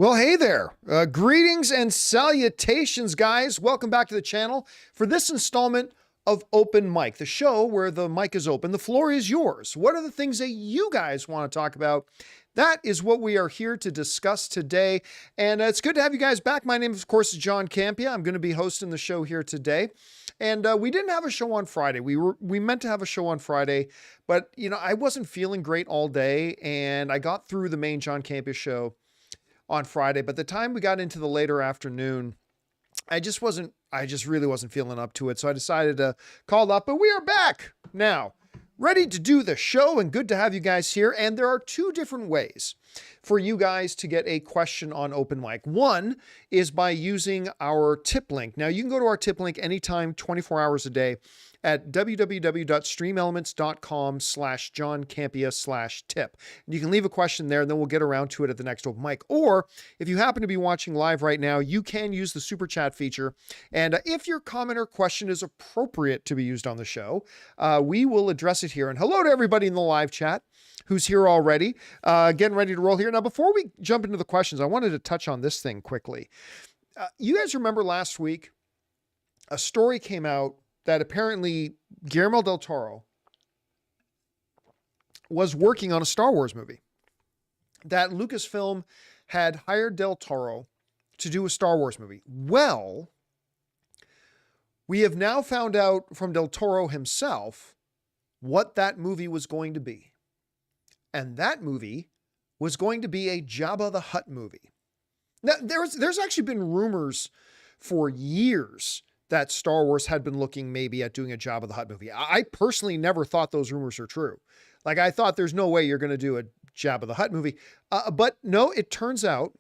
Well, hey there. Greetings and salutations, guys. Welcome back to the channel for this installment of Open Mic, the show where the mic is open. The floor is yours. What are the things that you guys want to talk about? That is what we are here to discuss today. And it's good to have you guys back. My name, of course, is John Campea. I'm going to be hosting the show here today. And we didn't have a show on Friday. We meant to have a show on Friday, but I wasn't feeling great all day, and I got through the main John Campea Show on Friday, but the time we got into the later afternoon, I just really wasn't feeling up to it. So I decided to call up, but we are back now, ready to do the show, and good to have you guys here. And there are two different ways for you guys to get a question on Open Mic. One is by using our tip link. Now you can go to our tip link anytime, 24 hours a day at www.streamelements.com/JohnCampea/tip. You can leave a question there, and then we'll get around to it at the next Open Mic. Or if you happen to be watching live right now, you can use the super chat feature. And if your comment or question is appropriate to be used on the show, we will address it here. And hello to everybody in the live chat who's here already, getting ready to roll here. Now, before we jump into the questions, I wanted to touch on this thing quickly. You guys remember last week, a story came out that apparently Guillermo del Toro was working on a Star Wars movie. That Lucasfilm had hired del Toro to do a Star Wars movie. Well, we have now found out from del Toro himself what that movie was going to be. And that movie was going to be a Jabba the Hutt movie. Now, there's actually been rumors for years that Star Wars had been looking maybe at doing a Jabba the Hutt movie. I personally never thought those rumors were true. Like, I thought there's no way you're going to do a Jabba the Hutt movie. But no, it turns out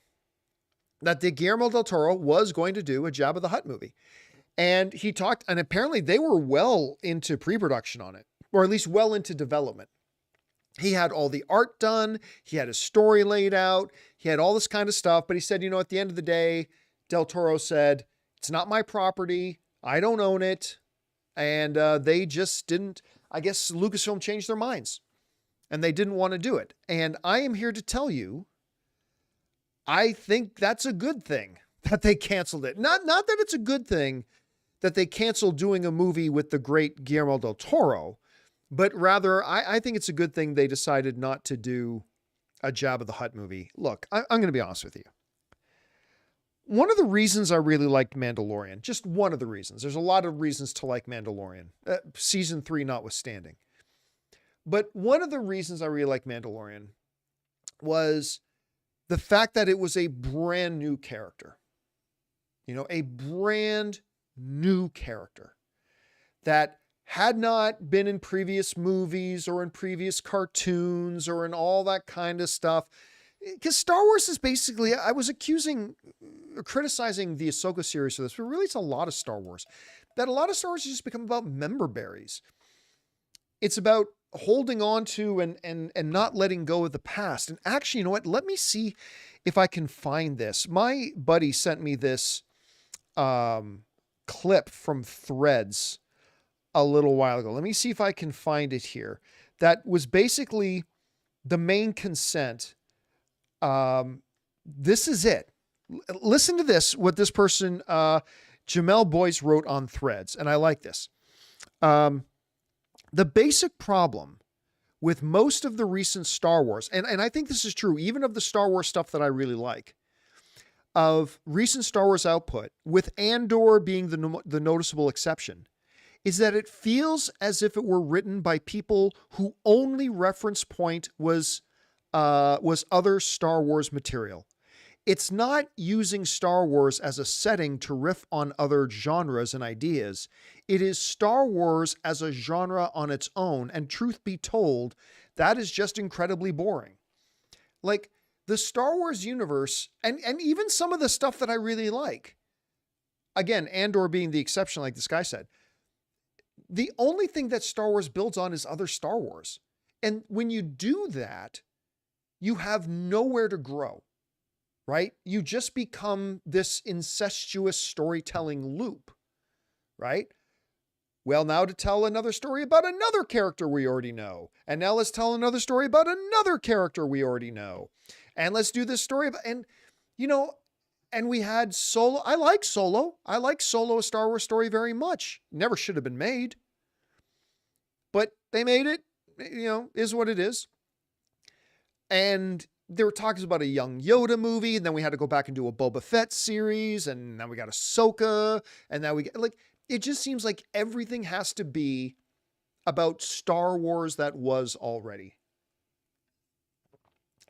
that the Guillermo del Toro was going to do a Jabba the Hutt movie. And he talked, and apparently they were well into pre-production on it, or at least well into development. He had all the art done. He had his story laid out. He had all this kind of stuff. But he said, at the end of the day, del Toro said, it's not my property. I don't own it. And they just didn't, I guess Lucasfilm changed their minds and they didn't want to do it. And I am here to tell you, I think that's a good thing that they canceled it. Not that it's a good thing that they canceled doing a movie with the great Guillermo del Toro, but rather I think it's a good thing they decided not to do a Jabba the Hutt movie. Look, I'm going to be honest with you. One of the reasons I really liked Mandalorian, just one of the reasons, there's a lot of reasons to like Mandalorian, season 3 notwithstanding. But one of the reasons I really liked Mandalorian was the fact that it was a brand new character. A brand new character that had not been in previous movies or in previous cartoons or in all that kind of stuff. Because Star Wars is basically, I was criticizing the Ahsoka series for this, but really it's a lot of Star Wars. That a lot of Star Wars has just become about member berries. It's about holding on to and not letting go of the past. And actually, you know what? Let me see if I can find this. My buddy sent me this clip from Threads a little while ago. Let me see if I can find it here. That was basically the main consent. This is it. Listen to this, what this person, Jamel Boyce, wrote on Threads. And I like this. The basic problem with most of the recent Star Wars, and I think this is true, even of the Star Wars stuff that I really like, of recent Star Wars output, with Andor being the noticeable exception, is that it feels as if it were written by people who only reference point was other Star Wars material. It's not using Star Wars as a setting to riff on other genres and ideas. It is Star Wars as a genre on its own. And truth be told, that is just incredibly boring. Like the Star Wars universe, and even some of the stuff that I really like, again, Andor being the exception, like this guy said, the only thing that Star Wars builds on is other Star Wars. And when you do that, you have nowhere to grow, right? You just become this incestuous storytelling loop, right? Well, now to tell another story about another character we already know. And now let's tell another story about another character we already know. And let's do this story about, and you know, and we had Solo. I like Solo. I like Solo, a Star Wars story, very much. Never should have been made. But they made it, you know, is what it is. And there were talks about a young Yoda movie, and then we had to go back and do a Boba Fett series, and now we got Ahsoka, and now we get, like, it just seems like everything has to be about Star Wars that was already.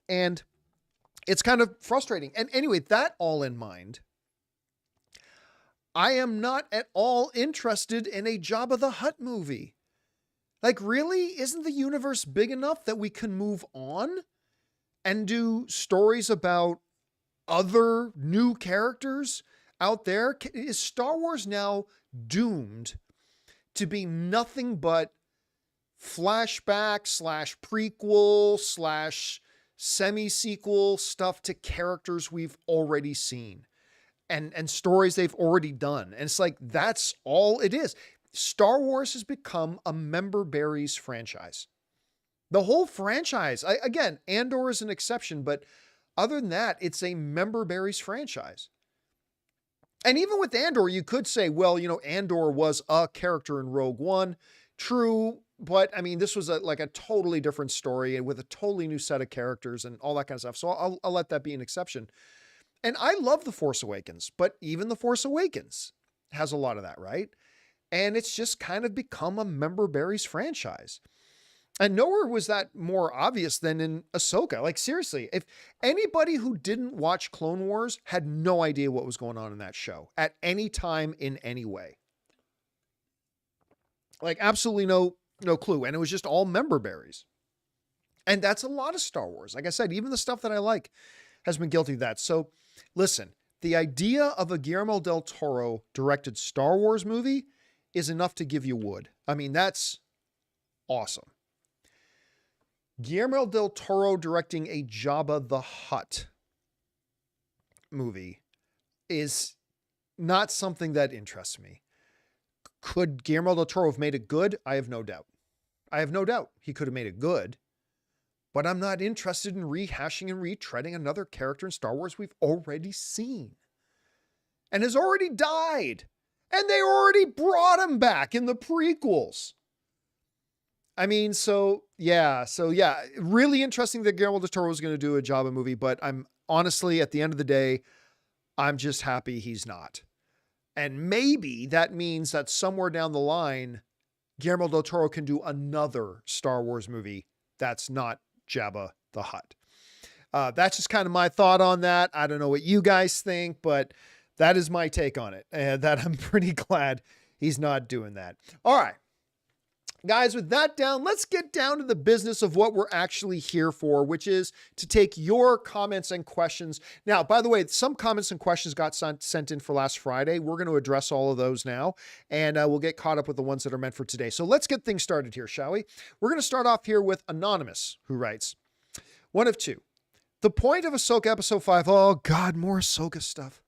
And it's kind of frustrating. And anyway, that all in mind, I am not at all interested in a Jabba the Hutt movie. Like, really? Isn't the universe big enough that we can move on and do stories about other new characters out there? Is Star Wars now doomed to be nothing but flashback / prequel / semi-sequel stuff to characters we've already seen and stories they've already done? And it's like, that's all it is. Star Wars has become a member berries franchise. The whole franchise, again, Andor is an exception, but other than that, it's a member berries franchise. And even with Andor, you could say, well, you know, Andor was a character in Rogue One. True. But I mean, this was like a totally different story and with a totally new set of characters and all that kind of stuff. So I'll let that be an exception. And I love The Force Awakens, but even The Force Awakens has a lot of that, right? And it's just kind of become a member berries franchise. And nowhere was that more obvious than in Ahsoka. Like, seriously, if anybody who didn't watch Clone Wars had no idea what was going on in that show at any time in any way. Like, absolutely no clue. And it was just all member berries. And that's a lot of Star Wars. Like I said, even the stuff that I like has been guilty of that. So listen, the idea of a Guillermo del Toro directed Star Wars movie is enough to give you wood. I mean, that's awesome. Guillermo del Toro directing a Jabba the Hutt movie is not something that interests me. Could Guillermo del Toro have made it good? I have no doubt. I have no doubt he could have made it good, but I'm not interested in rehashing and retreading another character in Star Wars we've already seen and has already died. And they already brought him back in the prequels. I mean, so yeah, really interesting that Guillermo del Toro was going to do a Jabba movie, but I'm honestly, at the end of the day, I'm just happy he's not. And maybe that means that somewhere down the line, Guillermo del Toro can do another Star Wars movie that's not Jabba the Hutt. That's just kind of my thought on that. I don't know what you guys think, but that is my take on it. And that I'm pretty glad he's not doing that. All right. Guys, with that down, let's get down to the business of what we're actually here for, which is to take your comments and questions. Now, by the way, some comments and questions got sent in for last Friday. We're going to address all of those now, and we'll get caught up with the ones that are meant for today. So let's get things started here, shall we? We're going to start off here with Anonymous, who writes, one of two. The point of Ahsoka Episode 5, oh God, more Ahsoka stuff.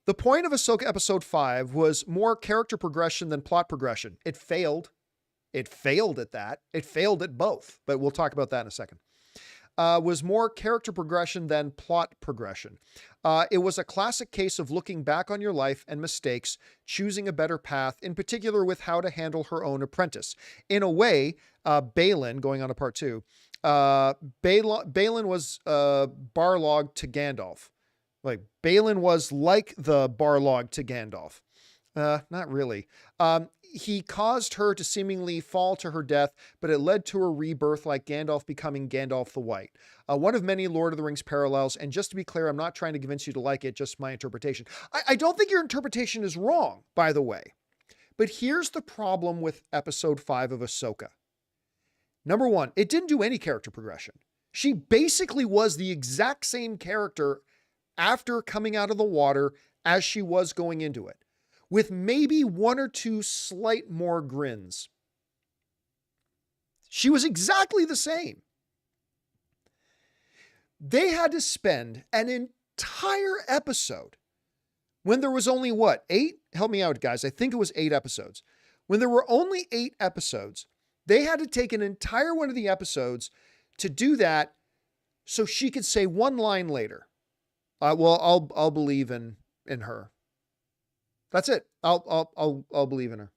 The point of Ahsoka Episode 5 was more character progression than plot progression. It failed. It failed at that. It failed at both, but we'll talk about that in a second. Was more character progression than plot progression. It was a classic case of looking back on your life and mistakes, choosing a better path, in particular with how to handle her own apprentice. In a way, Balin, going on to part 2, Balin was Barlog to Gandalf. Like, Balin was like the Barlog to Gandalf. Not really. He caused her to seemingly fall to her death, but it led to her rebirth, like Gandalf becoming Gandalf the White. One of many Lord of the Rings parallels, and just to be clear, I'm not trying to convince you to like it, just my interpretation. I don't think your interpretation is wrong, by the way. But here's the problem with Episode 5 of Ahsoka. Number one, it didn't do any character progression. She basically was the exact same character after coming out of the water as she was going into it, with maybe one or two slight more grins. She was exactly the same. They had to spend an entire episode when there was only what? 8? Help me out, guys. I think it was 8 episodes. When there were only 8 episodes, they had to take an entire one of the episodes to do that so she could say one line later. I'll believe in her. That's it. I'll believe in her.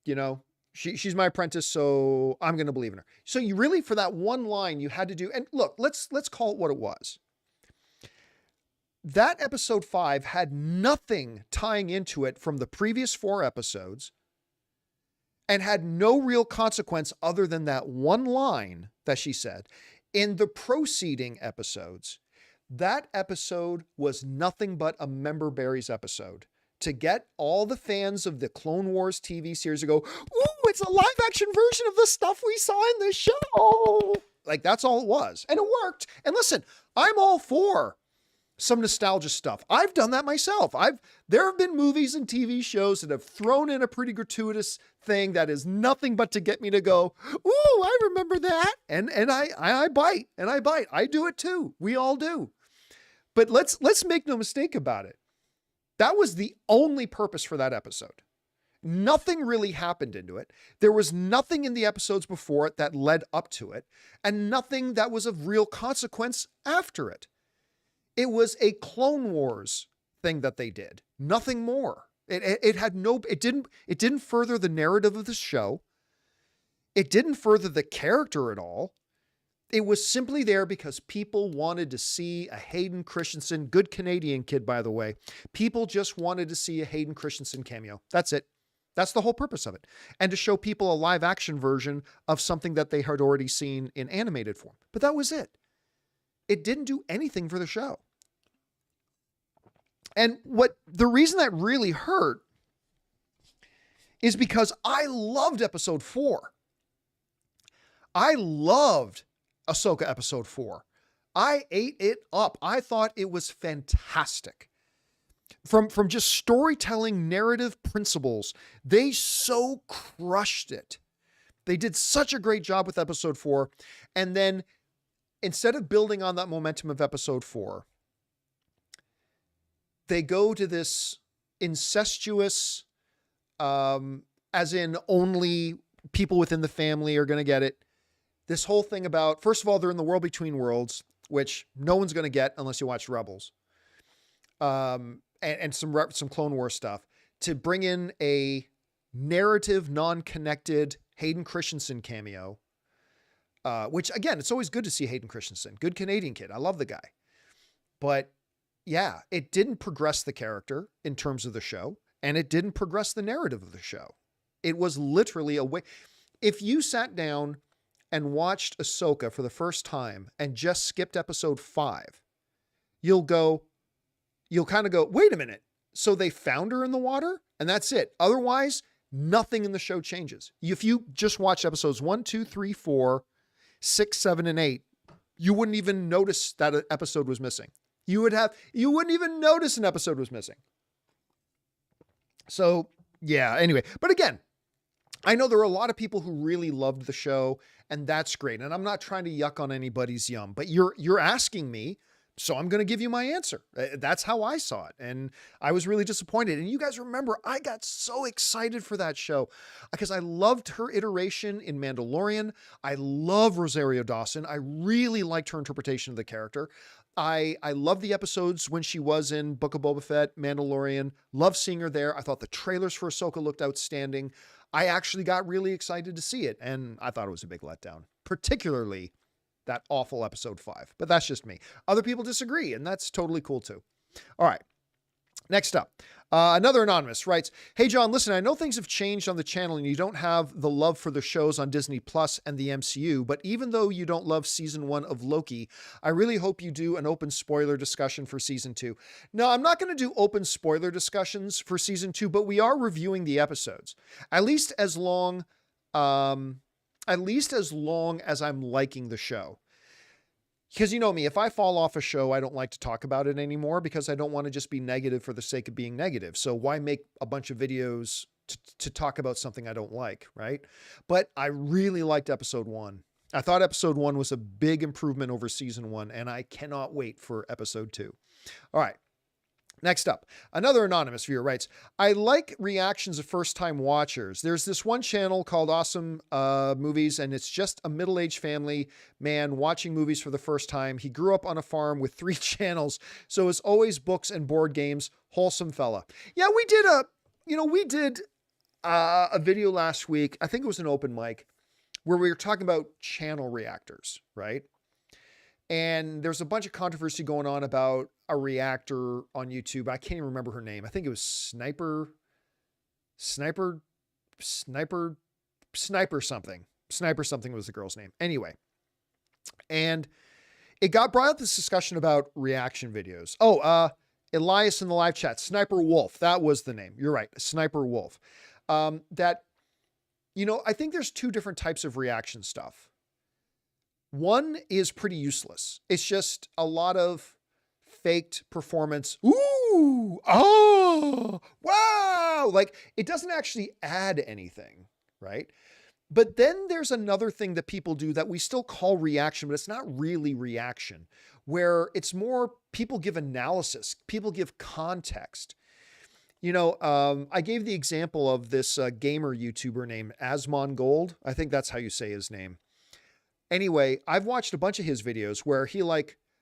You know, she's my apprentice, so I'm going to believe in her. So you really, for that one line, you had to do, and look, let's call it what it was. That episode 5 had nothing tying into it from the previous 4 episodes and had no real consequence other than that one line that she said. In the preceding episodes, that episode was nothing but a member berries episode to get all the fans of the Clone Wars TV series to go, ooh, it's a live action version of the stuff we saw in the show. Like, that's all it was. And it worked. And listen, I'm all for some nostalgia stuff. I've done that myself. There have been movies and TV shows that have thrown in a pretty gratuitous thing that is nothing but to get me to go, ooh, I remember that. And I bite and I bite. I do it too. We all do. But let's make no mistake about it. That was the only purpose for that episode. Nothing really happened into it. There was nothing in the episodes before it that led up to it, and nothing that was of real consequence after it. It was a Clone Wars thing that they did. Nothing more. It didn't further the narrative of the show. It didn't further the character at all. It was simply there because people wanted to see a Hayden Christensen, good Canadian kid, by the way. People just wanted to see a Hayden Christensen cameo. That's it. That's the whole purpose of it. And to show people a live action version of something that they had already seen in animated form. But that was it. It didn't do anything for the show. And the reason that really hurt is because I loved episode 4. I loved Ahsoka episode 4. I ate it up. I thought it was fantastic. From just storytelling narrative principles, they so crushed it. They did such a great job with episode 4. And then instead of building on that momentum of episode 4, they go to this incestuous, as in only people within the family are going to get it. This whole thing about, first of all, they're in the world between worlds, which no one's going to get unless you watch Rebels. And some Clone Wars stuff to bring in a narrative, non-connected Hayden Christensen cameo, which again, it's always good to see Hayden Christensen, good Canadian kid. I love the guy, but yeah, it didn't progress the character in terms of the show, and it didn't progress the narrative of the show. It was literally a way. If you sat down and watched Ahsoka for the first time and just skipped episode 5, you'll kind of go, wait a minute. So they found her in the water and that's it. Otherwise, nothing in the show changes. If you just watch episodes 1, 2, 3, 4, 6, 7, and 8, you wouldn't even notice that an episode was missing. You wouldn't even notice an episode was missing. So yeah, anyway, but again, I know there are a lot of people who really loved the show, and that's great. And I'm not trying to yuck on anybody's yum, but you're asking me, so I'm going to give you my answer. That's how I saw it. And I was really disappointed. And you guys remember, I got so excited for that show because I loved her iteration in Mandalorian. I love Rosario Dawson. I really liked her interpretation of the character. I love the episodes when she was in Book of Boba Fett, Mandalorian. Love seeing her there. I thought the trailers for Ahsoka looked outstanding. I actually got really excited to see it, and I thought it was a big letdown, particularly that awful episode 5. But that's just me. Other people disagree, and that's totally cool too. All right. Next up, another anonymous writes, hey, John, listen, I know things have changed on the channel and you don't have the love for the shows on Disney Plus and the MCU, but even though you don't love season 1 of Loki, I really hope you do an open spoiler discussion for season 2. No, I'm not going to do open spoiler discussions for season 2, but we are reviewing the episodes, at least as long as I'm liking the show. Because you know me, if I fall off a show, I don't like to talk about it anymore because I don't want to just be negative for the sake of being negative. So why make a bunch of videos to talk about something I don't like, right? But I really liked episode 1. I thought episode 1 was a big improvement over season 1, and I cannot wait for episode 2. All right. Next up, another anonymous viewer writes, I like reactions of first-time watchers. There's this one channel called Awesome Movies, and it's just a middle-aged family man watching movies for the first time. He grew up on a farm with 3 channels, so it's always books and board games. Wholesome fella. Yeah, we did a video last week. I think it was an open mic where we were talking about channel reactors, right? And there's a bunch of controversy going on about a reactor on YouTube. I can't even remember her name. I think it was Sniper something. Sniper something was the girl's name. Anyway. And it got brought up this discussion about reaction videos. Elias in the live chat, Sniper Wolf. That was the name. You're right. Sniper Wolf. I think there's 2 different types of reaction stuff. One is pretty useless. It's just a lot of faked performance. Ooh, oh, wow. Like, it doesn't actually add anything, right? But then there's another thing that people do that we still call reaction, but it's not really reaction, where it's more people give analysis, people give context. I gave the example of this gamer YouTuber named Asmongold. I think that's how you say his name. Anyway, I've watched a bunch of his videos where he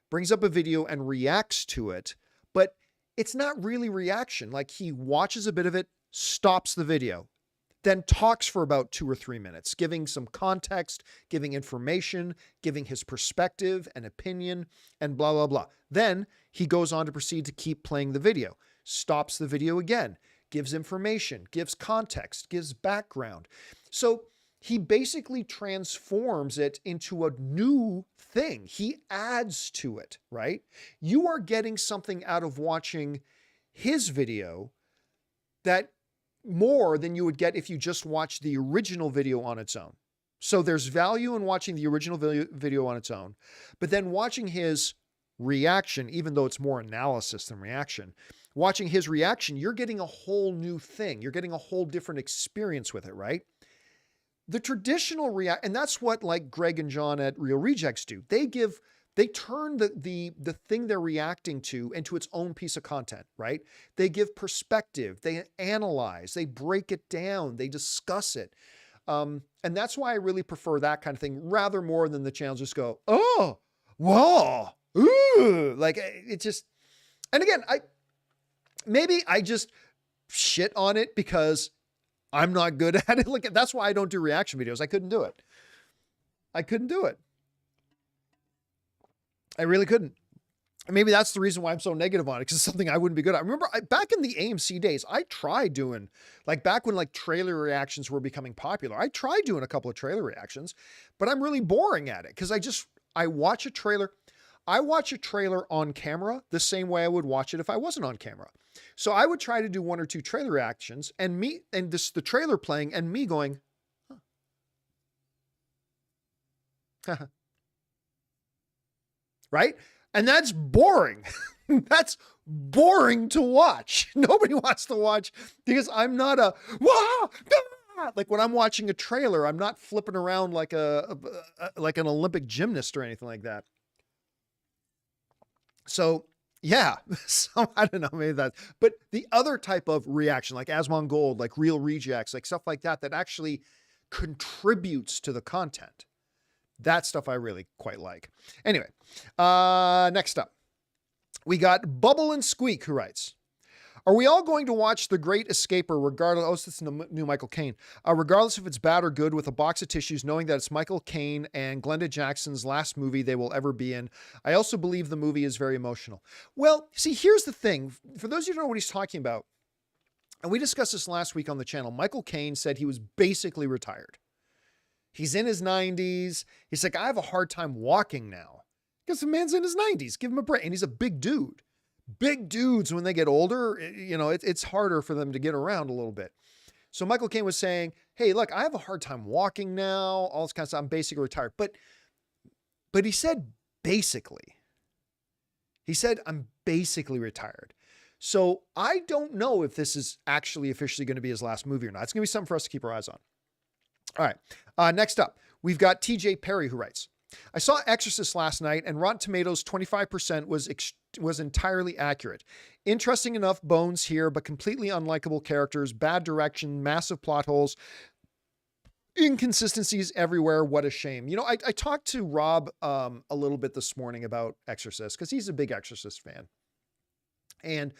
brings up a video and reacts to it, but it's not really reaction. Like, he watches a bit of it, stops the video, then talks for about 2 or 3 minutes, giving some context, giving information, giving his perspective and opinion, and blah, blah, blah. Then he goes on to proceed to keep playing the video, stops the video again, gives information, gives context, gives background. So he basically transforms it into a new thing. He adds to it, right? You are getting something out of watching his video that more than you would get if you just watched the original video on its own. So there's value in watching the original video on its own, but then watching his reaction, even though it's more analysis than reaction, watching his reaction, you're getting a whole new thing. You're getting a whole different experience with it, right? The traditional and that's what Greg and John at Real Rejects do. They turn the thing they're reacting to into its own piece of content, right? They give perspective, they analyze, they break it down, they discuss it. And that's why I really prefer that kind of thing rather more than the channels just go, oh, whoa, ooh, it just, and again, I just shit on it because I'm not good at it. That's why I don't do reaction videos. I couldn't do it. I really couldn't. And maybe that's the reason why I'm so negative on it, because it's something I wouldn't be good at. I remember back in the AMC days, I tried doing, back when trailer reactions were becoming popular, I tried doing a couple of trailer reactions, but I'm really boring at it because I watch a trailer. I watch a trailer on camera the same way I would watch it if I wasn't on camera. So I would try to do 1 or 2 trailer reactions and the trailer playing and me going, huh. Right? And that's boring. That's boring to watch. Nobody wants to watch because I'm not when I'm watching a trailer, I'm not flipping around like an Olympic gymnast or anything like that. So yeah, so I don't know, maybe that, but the other type of reaction, like Asmongold, like Real Rejects, stuff like that actually contributes to the content. That stuff I really quite like. Anyway, next up, we got Bubble and Squeak, who writes, are we all going to watch The Great Escaper regardless? It's the new Michael Caine. Regardless if it's bad or good, with a box of tissues, knowing that it's Michael Caine and Glenda Jackson's last movie they will ever be in. I also believe the movie is very emotional. Well, see, here's the thing. For those of you who don't know what he's talking about, and we discussed this last week on the channel, Michael Caine said he was basically retired. He's in his 90s. He's like, I have a hard time walking now. Because the man's in his 90s. Give him a break. And he's a big dude. Big dudes, when they get older, it's harder for them to get around a little bit. So Michael Caine was saying, hey, look, I have a hard time walking now, all this kind of stuff. I'm basically retired. But he said, basically. He said, I'm basically retired. So I don't know if this is actually officially going to be his last movie or not. It's going to be something for us to keep our eyes on. All right. Next up, we've got TJ Perry, who writes, I saw Exorcist last night, and Rotten Tomatoes 25% was entirely accurate. Interesting enough bones here, but completely unlikable characters, bad direction, massive plot holes, inconsistencies everywhere. What a shame. You know, I talked to Rob a little bit this morning about Exorcist because he's a big Exorcist fan. And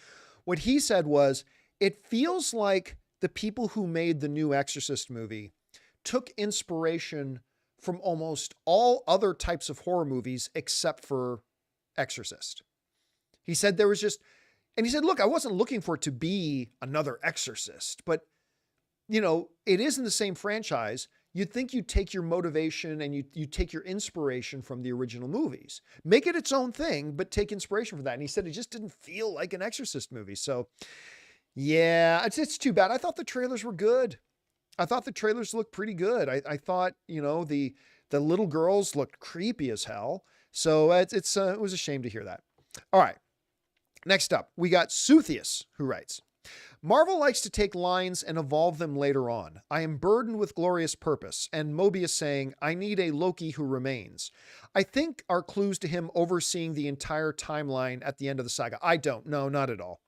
what he said was, it feels like the people who made the new Exorcist movie took inspiration from almost all other types of horror movies except for Exorcist. He said there was just, and he said, look, I wasn't looking for it to be another Exorcist, but you know, it is in the same franchise. You'd think you'd take your motivation and you take your inspiration from the original movies, make it its own thing, but take inspiration from that. And he said it just didn't feel like an Exorcist movie. So yeah, it's too bad. I thought the trailers were good. I thought the trailers looked pretty good. I thought, you know, the little girls looked creepy as hell. So it was a shame to hear that. All right. Next up, we got Suthius, who writes, Marvel likes to take lines and evolve them later on. I am burdened with glorious purpose, and Mobius saying, I need a Loki who remains, I think are clues to him overseeing the entire timeline at the end of the saga. I don't. No, not at all.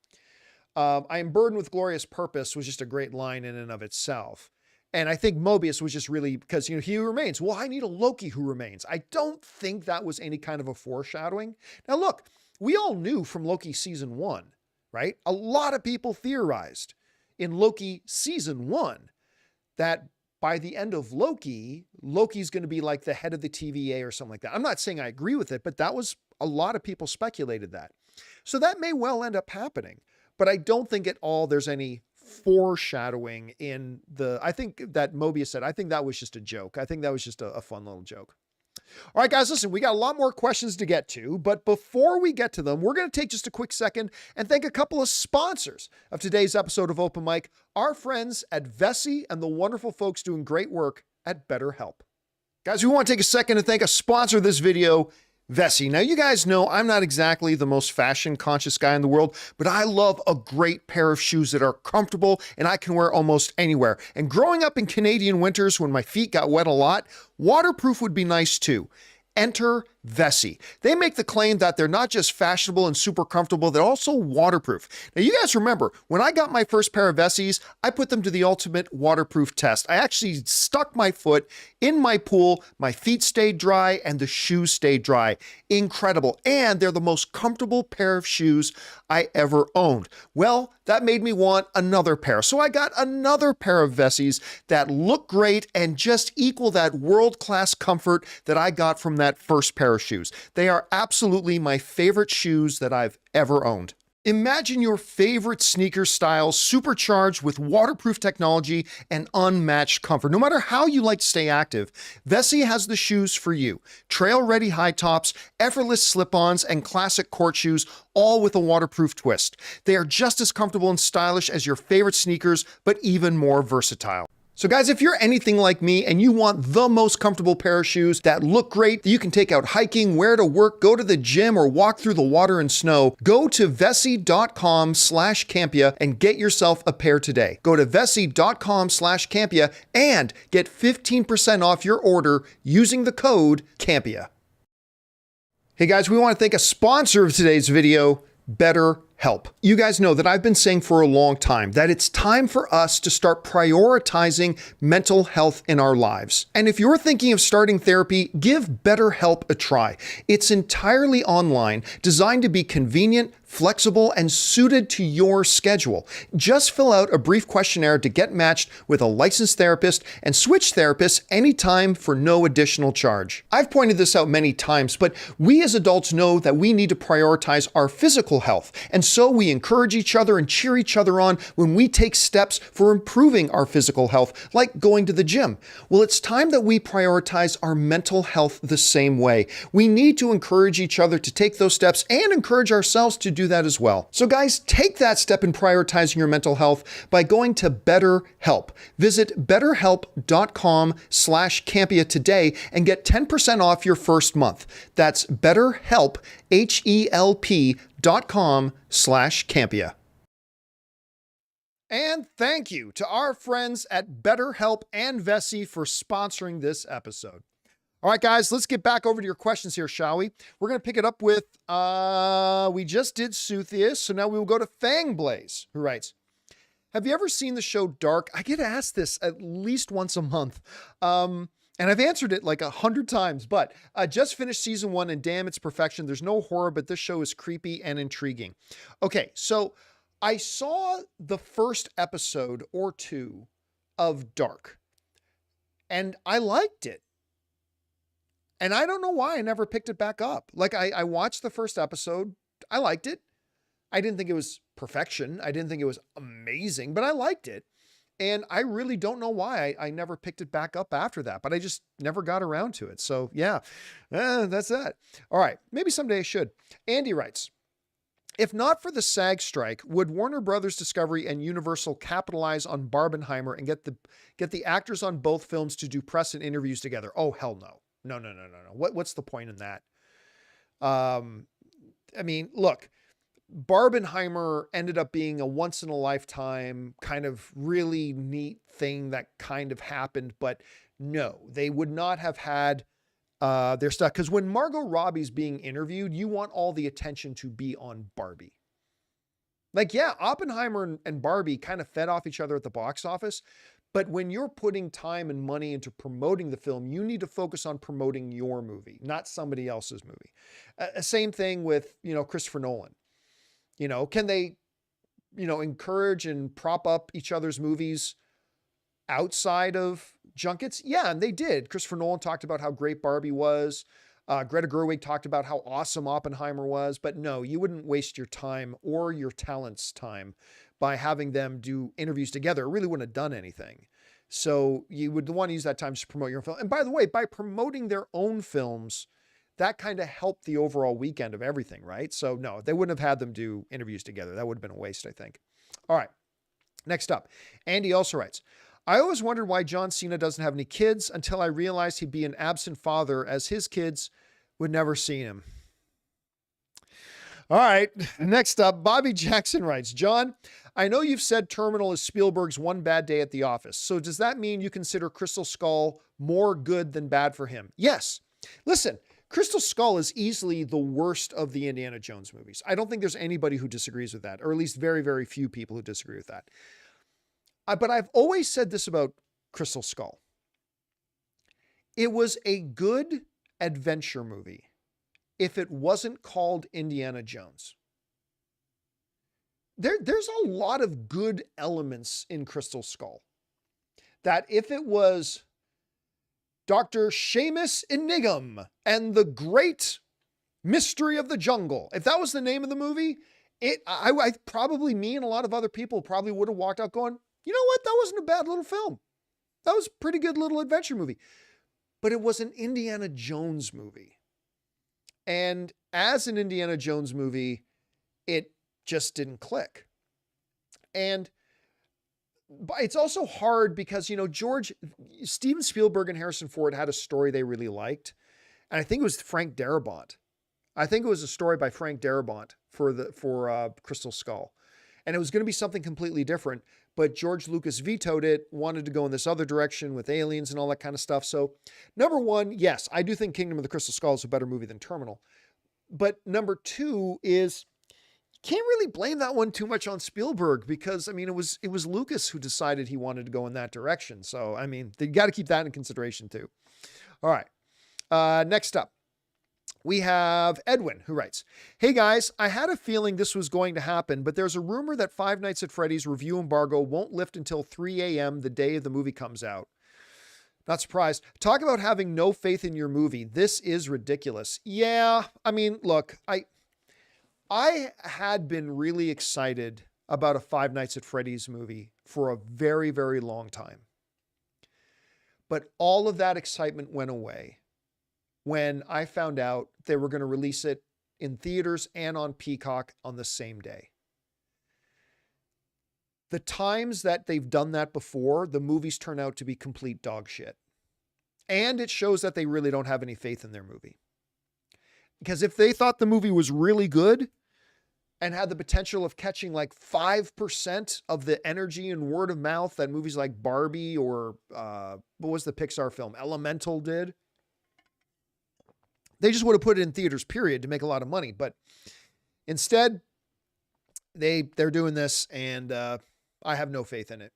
I am burdened with glorious purpose was just a great line in and of itself. And I think Mobius was just really because, you know, he who remains. Well, I need a Loki who remains. I don't think that was any kind of a foreshadowing. Now, look, we all knew from Loki season 1, right? A lot of people theorized in Loki season 1 that by the end of Loki, Loki's going to be like the head of the TVA or something like that. I'm not saying I agree with it, but that was a lot of people speculated that. So that may well end up happening, but I don't think at all there's any foreshadowing in I think that Mobius said, I think that was just a joke. I think that was just a fun little joke. All right, guys, listen, we got a lot more questions to get to, but before we get to them, we're going to take just a quick second and thank a couple of sponsors of today's episode of Open Mic, our friends at Vessi and the wonderful folks doing great work at BetterHelp. Guys, we want to take a second to thank a sponsor of this video, Vessi. Now, you guys know I'm not exactly the most fashion conscious guy in the world, but I love a great pair of shoes that are comfortable and I can wear almost anywhere. And growing up in Canadian winters when my feet got wet a lot, waterproof would be nice too. Enter Vessi. They make the claim that they're not just fashionable and super comfortable, they're also waterproof. Now, you guys remember, when I got my first pair of Vessis, I put them to the ultimate waterproof test. I actually stuck my foot in my pool, my feet stayed dry, and the shoes stayed dry. Incredible. And they're the most comfortable pair of shoes I ever owned. Well, that made me want another pair. So I got another pair of Vessis that look great and just equal that world-class comfort that I got from that first pair of shoes. They are absolutely my favorite shoes that I've ever owned. Imagine your favorite sneaker styles supercharged with waterproof technology and unmatched comfort. No matter how you like to stay active, Vessi has the shoes for you. Trail-ready high tops, effortless slip-ons, and classic court shoes, all with a waterproof twist. They are just as comfortable and stylish as your favorite sneakers, but even more versatile. So guys, if you're anything like me and you want the most comfortable pair of shoes that look great, that you can take out hiking, wear to work, go to the gym, or walk through the water and snow, go to vessi.com/Campea and get yourself a pair today. Go to vessi.com/Campea and get 15% off your order using the code Campea. Hey guys, we want to thank a sponsor of today's video, BetterHelp. You guys know that I've been saying for a long time that it's time for us to start prioritizing mental health in our lives. And if you're thinking of starting therapy, give BetterHelp a try. It's entirely online, designed to be convenient, flexible, and suited to your schedule. Just fill out a brief questionnaire to get matched with a licensed therapist and switch therapists anytime for no additional charge. I've pointed this out many times, but we as adults know that we need to prioritize our physical health, and so we encourage each other and cheer each other on when we take steps for improving our physical health, like going to the gym. Well, it's time that we prioritize our mental health the same way. We need to encourage each other to take those steps and encourage ourselves to do that as well. So guys, take that step in prioritizing your mental health by going to BetterHelp. Visit betterhelp.com/Campea today and get 10% off your first month. That's BetterHelp, HELP.com/Campea. And thank you to our friends at BetterHelp and Vessi for sponsoring this episode. All right, guys, let's get back over to your questions here, shall we? We're going to pick it up with, we just did Suthius, so now we will go to Fangblaze, who writes, have you ever seen the show Dark? I get asked this at least once a month. And I've answered it like 100 times, but just finished season 1 and damn, it's perfection. There's no horror, but this show is creepy and intriguing. Okay, so I saw the first episode or 2 of Dark and I liked it. And I don't know why I never picked it back up. Like I watched the first episode. I liked it. I didn't think it was perfection. I didn't think it was amazing, but I liked it. And I really don't know why I never picked it back up after that, but I just never got around to it. So yeah, that's that. All right. Maybe someday I should. Andy writes, if not for the SAG strike, would Warner Brothers Discovery and Universal capitalize on Barbenheimer and get the actors on both films to do press and interviews together? Oh, hell no. No. What's the point in that? I mean, look, Barbenheimer ended up being a once in a lifetime kind of really neat thing that kind of happened, but no, they would not have had their stuff. Because when Margot Robbie's being interviewed, you want all the attention to be on Barbie. Like, yeah, Oppenheimer and Barbie kind of fed off each other at the box office. But when you're putting time and money into promoting the film, you need to focus on promoting your movie, not somebody else's movie. Same thing with, Christopher Nolan. Can they, encourage and prop up each other's movies outside of junkets? Yeah, and they did. Christopher Nolan talked about how great Barbie was. Greta Gerwig talked about how awesome Oppenheimer was. But no, you wouldn't waste your time or your talent's time by having them do interviews together. It really wouldn't have done anything. So you would want to use that time to promote your film. And by the way, by promoting their own films, that kind of helped the overall weekend of everything, right? So no, they wouldn't have had them do interviews together. That would have been a waste, I think. All right. Next up, Andy also writes, I always wondered why John Cena doesn't have any kids until I realized he'd be an absent father as his kids would never see him. All right. Next up, Bobby Jackson writes, John, I know you've said Terminal is Spielberg's one bad day at the office. So does that mean you consider Crystal Skull more good than bad for him? Yes. Listen, Crystal Skull is easily the worst of the Indiana Jones movies. I don't think there's anybody who disagrees with that, or at least very, very few people who disagree with that. But I've always said this about Crystal Skull. It was a good adventure movie if it wasn't called Indiana Jones. There's a lot of good elements in Crystal Skull that if it was Dr. Seamus Enigum and the Great Mystery of the Jungle, if that was the name of the movie, I probably, me and a lot of other people probably would have walked out going, you know what? That wasn't a bad little film. That was a pretty good little adventure movie. But it was an Indiana Jones movie. And as an Indiana Jones movie, it just didn't click. And it's also hard because, Steven Spielberg and Harrison Ford had a story they really liked. And I think it was Frank Darabont. I think it was a story by Frank Darabont for Crystal Skull. And it was going to be something completely different, but George Lucas vetoed it, wanted to go in this other direction with aliens and all that kind of stuff. So number one, yes, I do think Kingdom of the Crystal Skull is a better movie than Terminal. But number two is, can't really blame that one too much on Spielberg because, it was Lucas who decided he wanted to go in that direction. So, they got to keep that in consideration too. All right. Next up, we have Edwin who writes, hey guys, I had a feeling this was going to happen, but there's a rumor that Five Nights at Freddy's review embargo won't lift until 3 a.m. the day the movie comes out. Not surprised. Talk about having no faith in your movie. This is ridiculous. Yeah. Look, I had been really excited about a Five Nights at Freddy's movie for a very, very long time. But all of that excitement went away when I found out they were going to release it in theaters and on Peacock on the same day. The times that they've done that before, the movies turn out to be complete dog shit. And it shows that they really don't have any faith in their movie. Because if they thought the movie was really good and had the potential of catching like 5% of the energy and word of mouth that movies like Barbie or what was the Pixar film, Elemental did, They just would have put it in theaters, period, to make a lot of money. But instead, they're doing this, and I have no faith in it.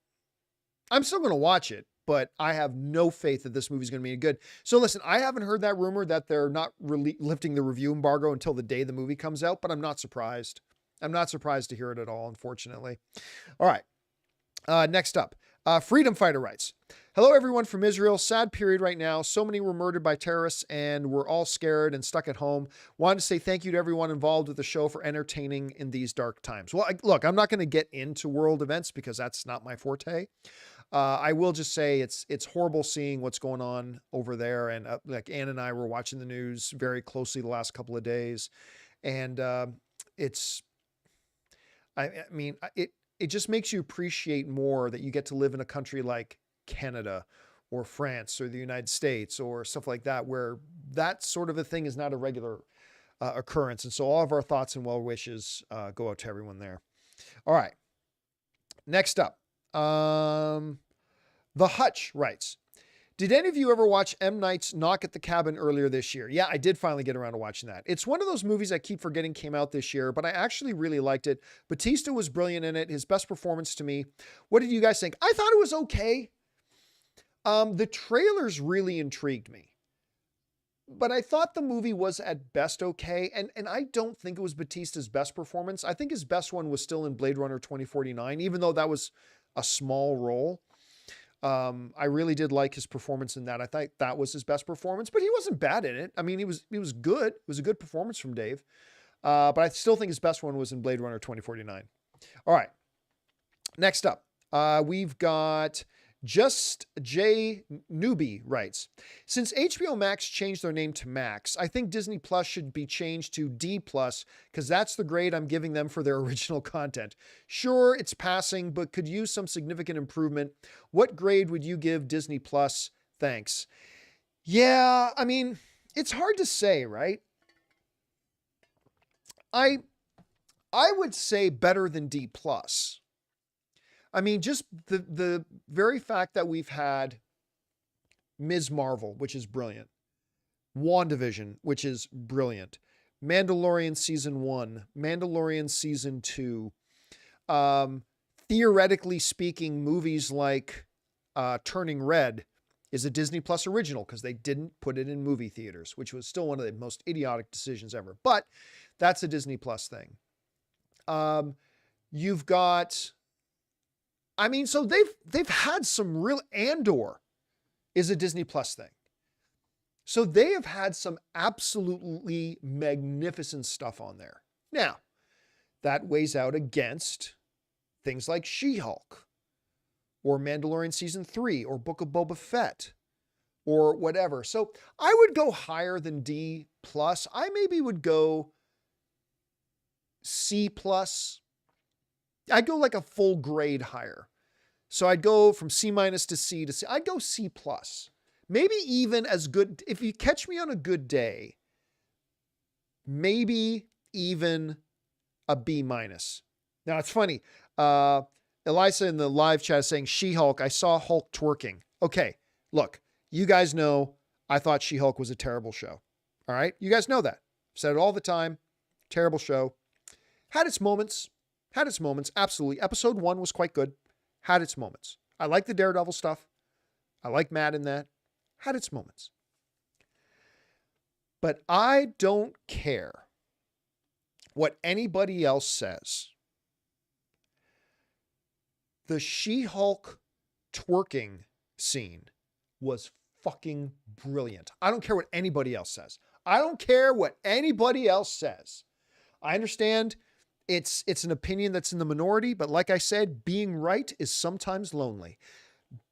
I'm still going to watch it, but I have no faith that this movie's going to be any good. So listen, I haven't heard that rumor that they're not really lifting the review embargo until the day the movie comes out, but I'm not surprised. I'm not surprised to hear it at all, unfortunately. All right. Next up, Freedom Fighter writes, hello, everyone from Israel. Sad period right now. So many were murdered by terrorists and we're all scared and stuck at home. Wanted to say thank you to everyone involved with the show for entertaining in these dark times. Well, look, I'm not going to get into world events because that's not my forte. I will just say it's horrible seeing what's going on over there. And like Ann and I were watching the news very closely the last couple of days. And it just makes you appreciate more that you get to live in a country like Canada or France or the United States or stuff like that, where that sort of a thing is not a regular occurrence. And so all of our thoughts and well wishes go out to everyone there. All right. Next up, The Hutch writes, did any of you ever watch M. Night's Knock at the Cabin earlier this year? Yeah, I did finally get around to watching that. It's one of those movies I keep forgetting came out this year, but I actually really liked it. Batista was brilliant in it. His best performance to me. What did you guys think? I thought it was okay. The trailers really intrigued me, but I thought the movie was at best okay. And I don't think it was Batista's best performance. I think his best one was still in Blade Runner 2049, even though that was a small role. I really did like his performance in that. I thought that was his best performance, but he wasn't bad in it. I mean, he was good. It was a good performance from Dave. But I still think his best one was in Blade Runner 2049. All right. Next up, we've got Just J Newbie writes, since HBO Max changed their name to Max, I think Disney Plus should be changed to D Plus because that's the grade I'm giving them for their original content. Sure, it's passing, but could use some significant improvement. What grade would you give Disney Plus? Thanks. Yeah, I mean, it's hard to say, right? I would say better than D Plus. I mean, just the very fact that we've had Ms. Marvel, which is brilliant, WandaVision, which is brilliant, Mandalorian Season 1, Mandalorian Season 2, theoretically speaking, movies like Turning Red is a Disney Plus original because they didn't put it in movie theaters, which was still one of the most idiotic decisions ever. But that's a Disney Plus thing. You've got... I mean, so they've had some real, Andor is a Disney Plus thing. So they have had some absolutely magnificent stuff on there. Now, that weighs out against things like She-Hulk or Mandalorian Season 3 or Book of Boba Fett or whatever. So I would go higher than D plus. I maybe would go C plus. I'd go like a full grade higher. So I'd go from C minus to C to C. I'd go C plus. Maybe even as good. If you catch me on a good day, maybe even a B minus. Now it's funny. Elisa in the live chat is saying She-Hulk. I saw Hulk twerking. Okay, look, you guys know I thought She-Hulk was a terrible show. All right, you guys know that. Said it all the time. Terrible show. Had its moments. Absolutely. Episode 1 was quite good. Had its moments. I like the Daredevil stuff. I like Matt in that. Had its moments. But I don't care what anybody else says. The She-Hulk twerking scene was fucking brilliant. I don't care what anybody else says. I understand it's an opinion that's in the minority, but like I said, being right is sometimes lonely.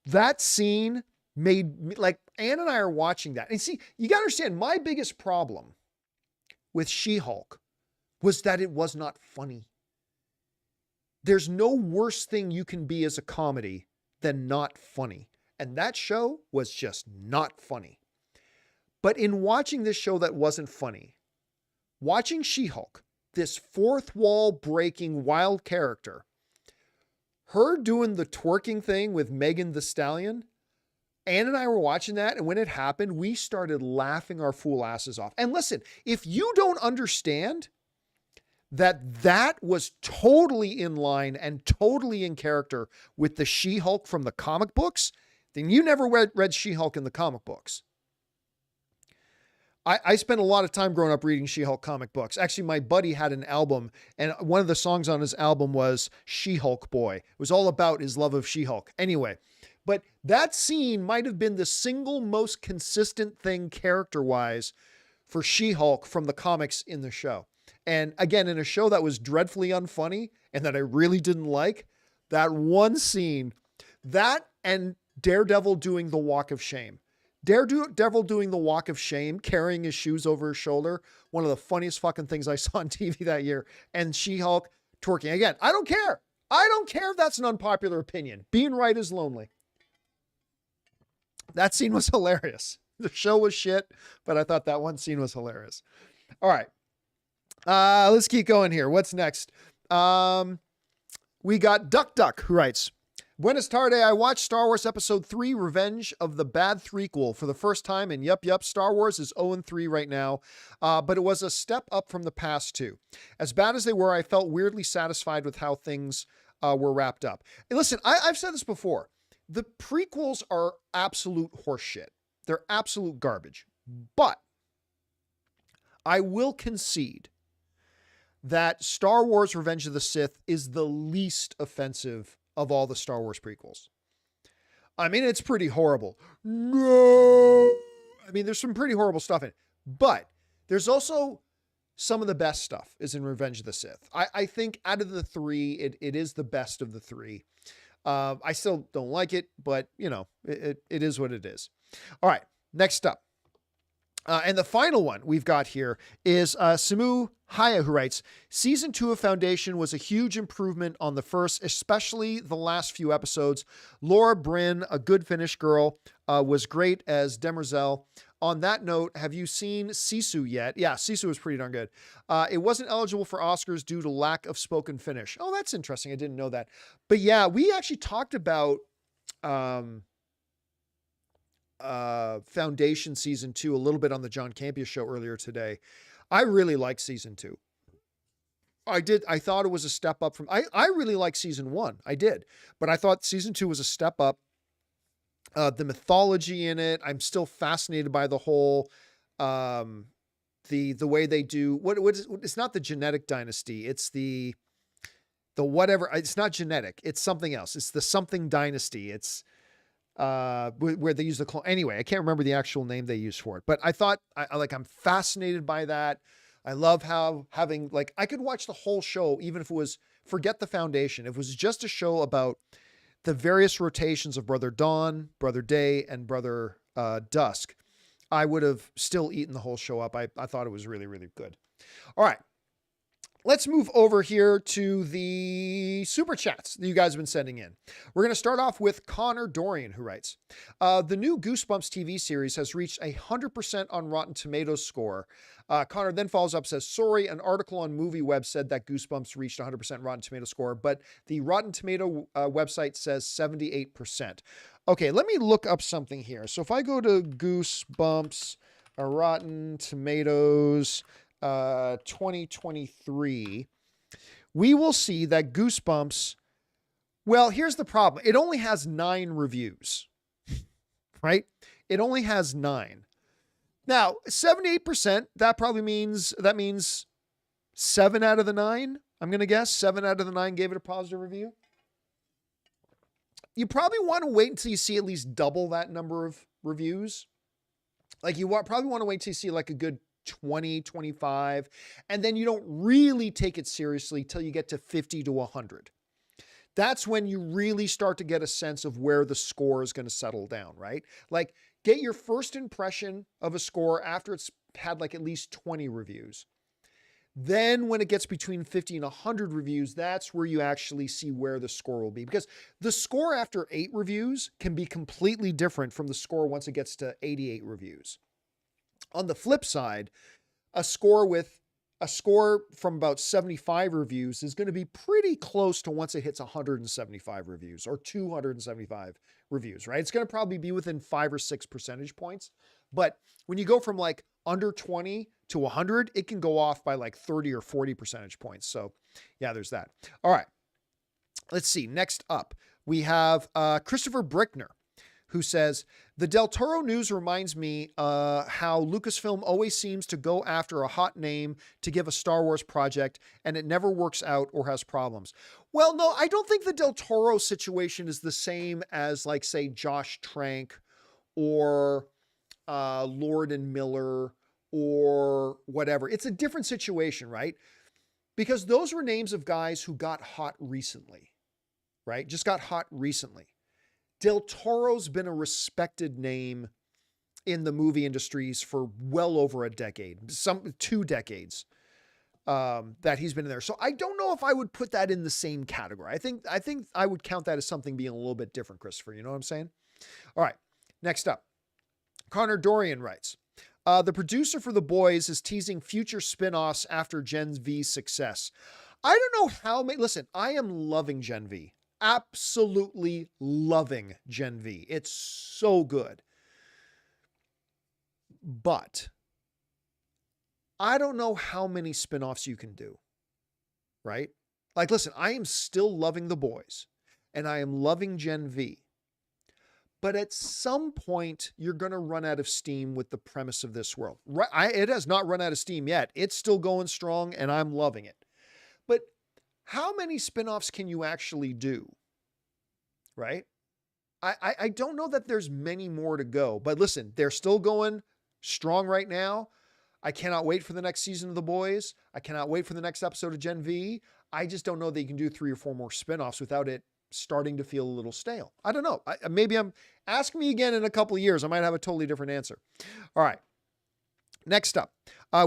That scene made me, like, Ann and I are watching that. And see, you got to understand, my biggest problem with She-Hulk was that it was not funny. There's no worse thing you can be as a comedy than not funny. And that show was just not funny. But in watching this show that wasn't funny, watching She-Hulk, this fourth wall breaking wild character, her doing the twerking thing with Megan Thee Stallion Ann and I were watching that, and when it happened, we started laughing our fool asses off. And listen, if you don't understand that that was totally in line and totally in character with the She-Hulk from the comic books, then you never read She-Hulk in the comic books. I spent a lot of time growing up reading She-Hulk comic books. Actually, my buddy had an album, and one of the songs on his album was She-Hulk Boy. It was all about his love of She-Hulk. Anyway, but that scene might have been the single most consistent thing character-wise for She-Hulk from the comics in the show. And again, in a show that was dreadfully unfunny and that I really didn't like, that one scene, that and Daredevil doing the walk of shame. Daredevil doing the walk of shame, carrying his shoes over his shoulder. One of the funniest fucking things I saw on TV that year. And She-Hulk twerking. Again, I don't care. I don't care if that's an unpopular opinion. Being right is lonely. That scene was hilarious. The show was shit, but I thought that one scene was hilarious. All right. Let's keep going here. What's next? We got Duck, who writes, Buenas tarde. I watched Star Wars Episode 3, Revenge of the Bad Threequel for the first time, and yup, Star Wars is 0-3 right now, but it was a step up from the past two. As bad as they were, I felt weirdly satisfied with how things were wrapped up. And listen, I've said this before. The prequels are absolute horseshit. They're absolute garbage. But I will concede that Star Wars Revenge of the Sith is the least offensive of all the Star Wars prequels. I mean, it's pretty horrible. No. I mean, there's some pretty horrible stuff in it. But there's also some of the best stuff is in Revenge of the Sith. I think out of the three, it is the best of the three. I still don't like it, but you know, it is what it is. All right, next up. And the final one we've got here is Samu Haya, who writes, Season 2 of Foundation was a huge improvement on the first, especially the last few episodes. Laura Bryn, a good Finnish girl, was great as Demerzel. On that note, have you seen Sisu yet? Yeah, Sisu was pretty darn good. It wasn't eligible for Oscars due to lack of spoken Finnish. Oh, that's interesting. I didn't know that. But yeah, we actually talked about Foundation Season 2 a little bit on the John Campea Show earlier today. I really liked Season 2. I did. I thought it was a step up from, I really liked Season 1. I did. But I thought Season 2 was a step up. The mythology in it, I'm still fascinated by the whole, the way they do, what is, it's not the genetic dynasty. It's the whatever, it's not genetic. It's something else. It's the something dynasty. It's, where they use the clone. Anyway, I can't remember the actual name they use for it, but I thought I'm fascinated by that. I love how having, like, I could watch the whole show, even if it was, forget the Foundation. If it was just a show about the various rotations of Brother Dawn, Brother Day, and Brother Dusk, I would have still eaten the whole show up. I thought it was really, really good. All right. Let's move over here to the super chats that you guys have been sending in. We're going to start off with Connor Dorian, who writes, the new Goosebumps TV series has reached 100% on Rotten Tomatoes score. Connor then follows up, says, sorry, an article on MovieWeb said that Goosebumps reached 100% Rotten Tomato score, but the Rotten Tomato website says 78%. Okay, let me look up something here. So if I go to Goosebumps, Rotten Tomatoes, 2023, we will see that Goosebumps, well, here's the problem. It only has 9 reviews, right? It only has 9. Now, 78%, that means 7 out of the 9. I'm going to guess 7 out of the 9 gave it a positive review. You probably want to wait until you see at least double that number of reviews. Like probably want to wait until you see like a good 20, 25, and then you don't really take it seriously till you get to 50 to 100. That's when you really start to get a sense of where the score is going to settle down, right? Like, get your first impression of a score after it's had like at least 20 reviews. Then when it gets between 50 and 100 reviews, that's where you actually see where the score will be, because the score after 8 reviews can be completely different from the score once it gets to 88 reviews. On the flip side, a score with a score from about 75 reviews is going to be pretty close to once it hits 175 reviews or 275 reviews, right? It's going to probably be within 5 or 6 percentage points. But when you go from like under 20 to 100, it can go off by like 30 or 40 percentage points. So yeah, there's that. All right. Let's see. Next up, we have Christopher Brickner, who says, the Del Toro news reminds me how Lucasfilm always seems to go after a hot name to give a Star Wars project, and it never works out or has problems. Well, no, I don't think the Del Toro situation is the same as, like, say, Josh Trank or Lord and Miller or whatever. It's a different situation, right? Because those were names of guys who got hot recently, right? Just got hot recently. Del Toro's been a respected name in the movie industries for well over a decade, 2 decades that he's been in there. So I don't know if I would put that in the same category. I think I would count that as something being a little bit different, Christopher. You know what I'm saying? All right. Next up, Connor Dorian writes, the producer for The Boys is teasing future spinoffs after Gen V's success. I don't know how many. Listen, I am loving Gen V. Absolutely loving Gen V. It's so good. But I don't know how many spinoffs you can do, right? Like, listen, I am still loving The Boys and I am loving Gen V. But at some point, you're going to run out of steam with the premise of this world. It has not run out of steam yet. It's still going strong and I'm loving it. But how many spinoffs can you actually do? Right? I don't know that there's many more to go, but listen, they're still going strong right now. I cannot wait for the next season of The Boys. I cannot wait for the next episode of Gen V. I just don't know that you can do 3 or 4 more spinoffs without it starting to feel a little stale. I don't know. Maybe ask me again in a couple of years. I might have a totally different answer. All right. Next up,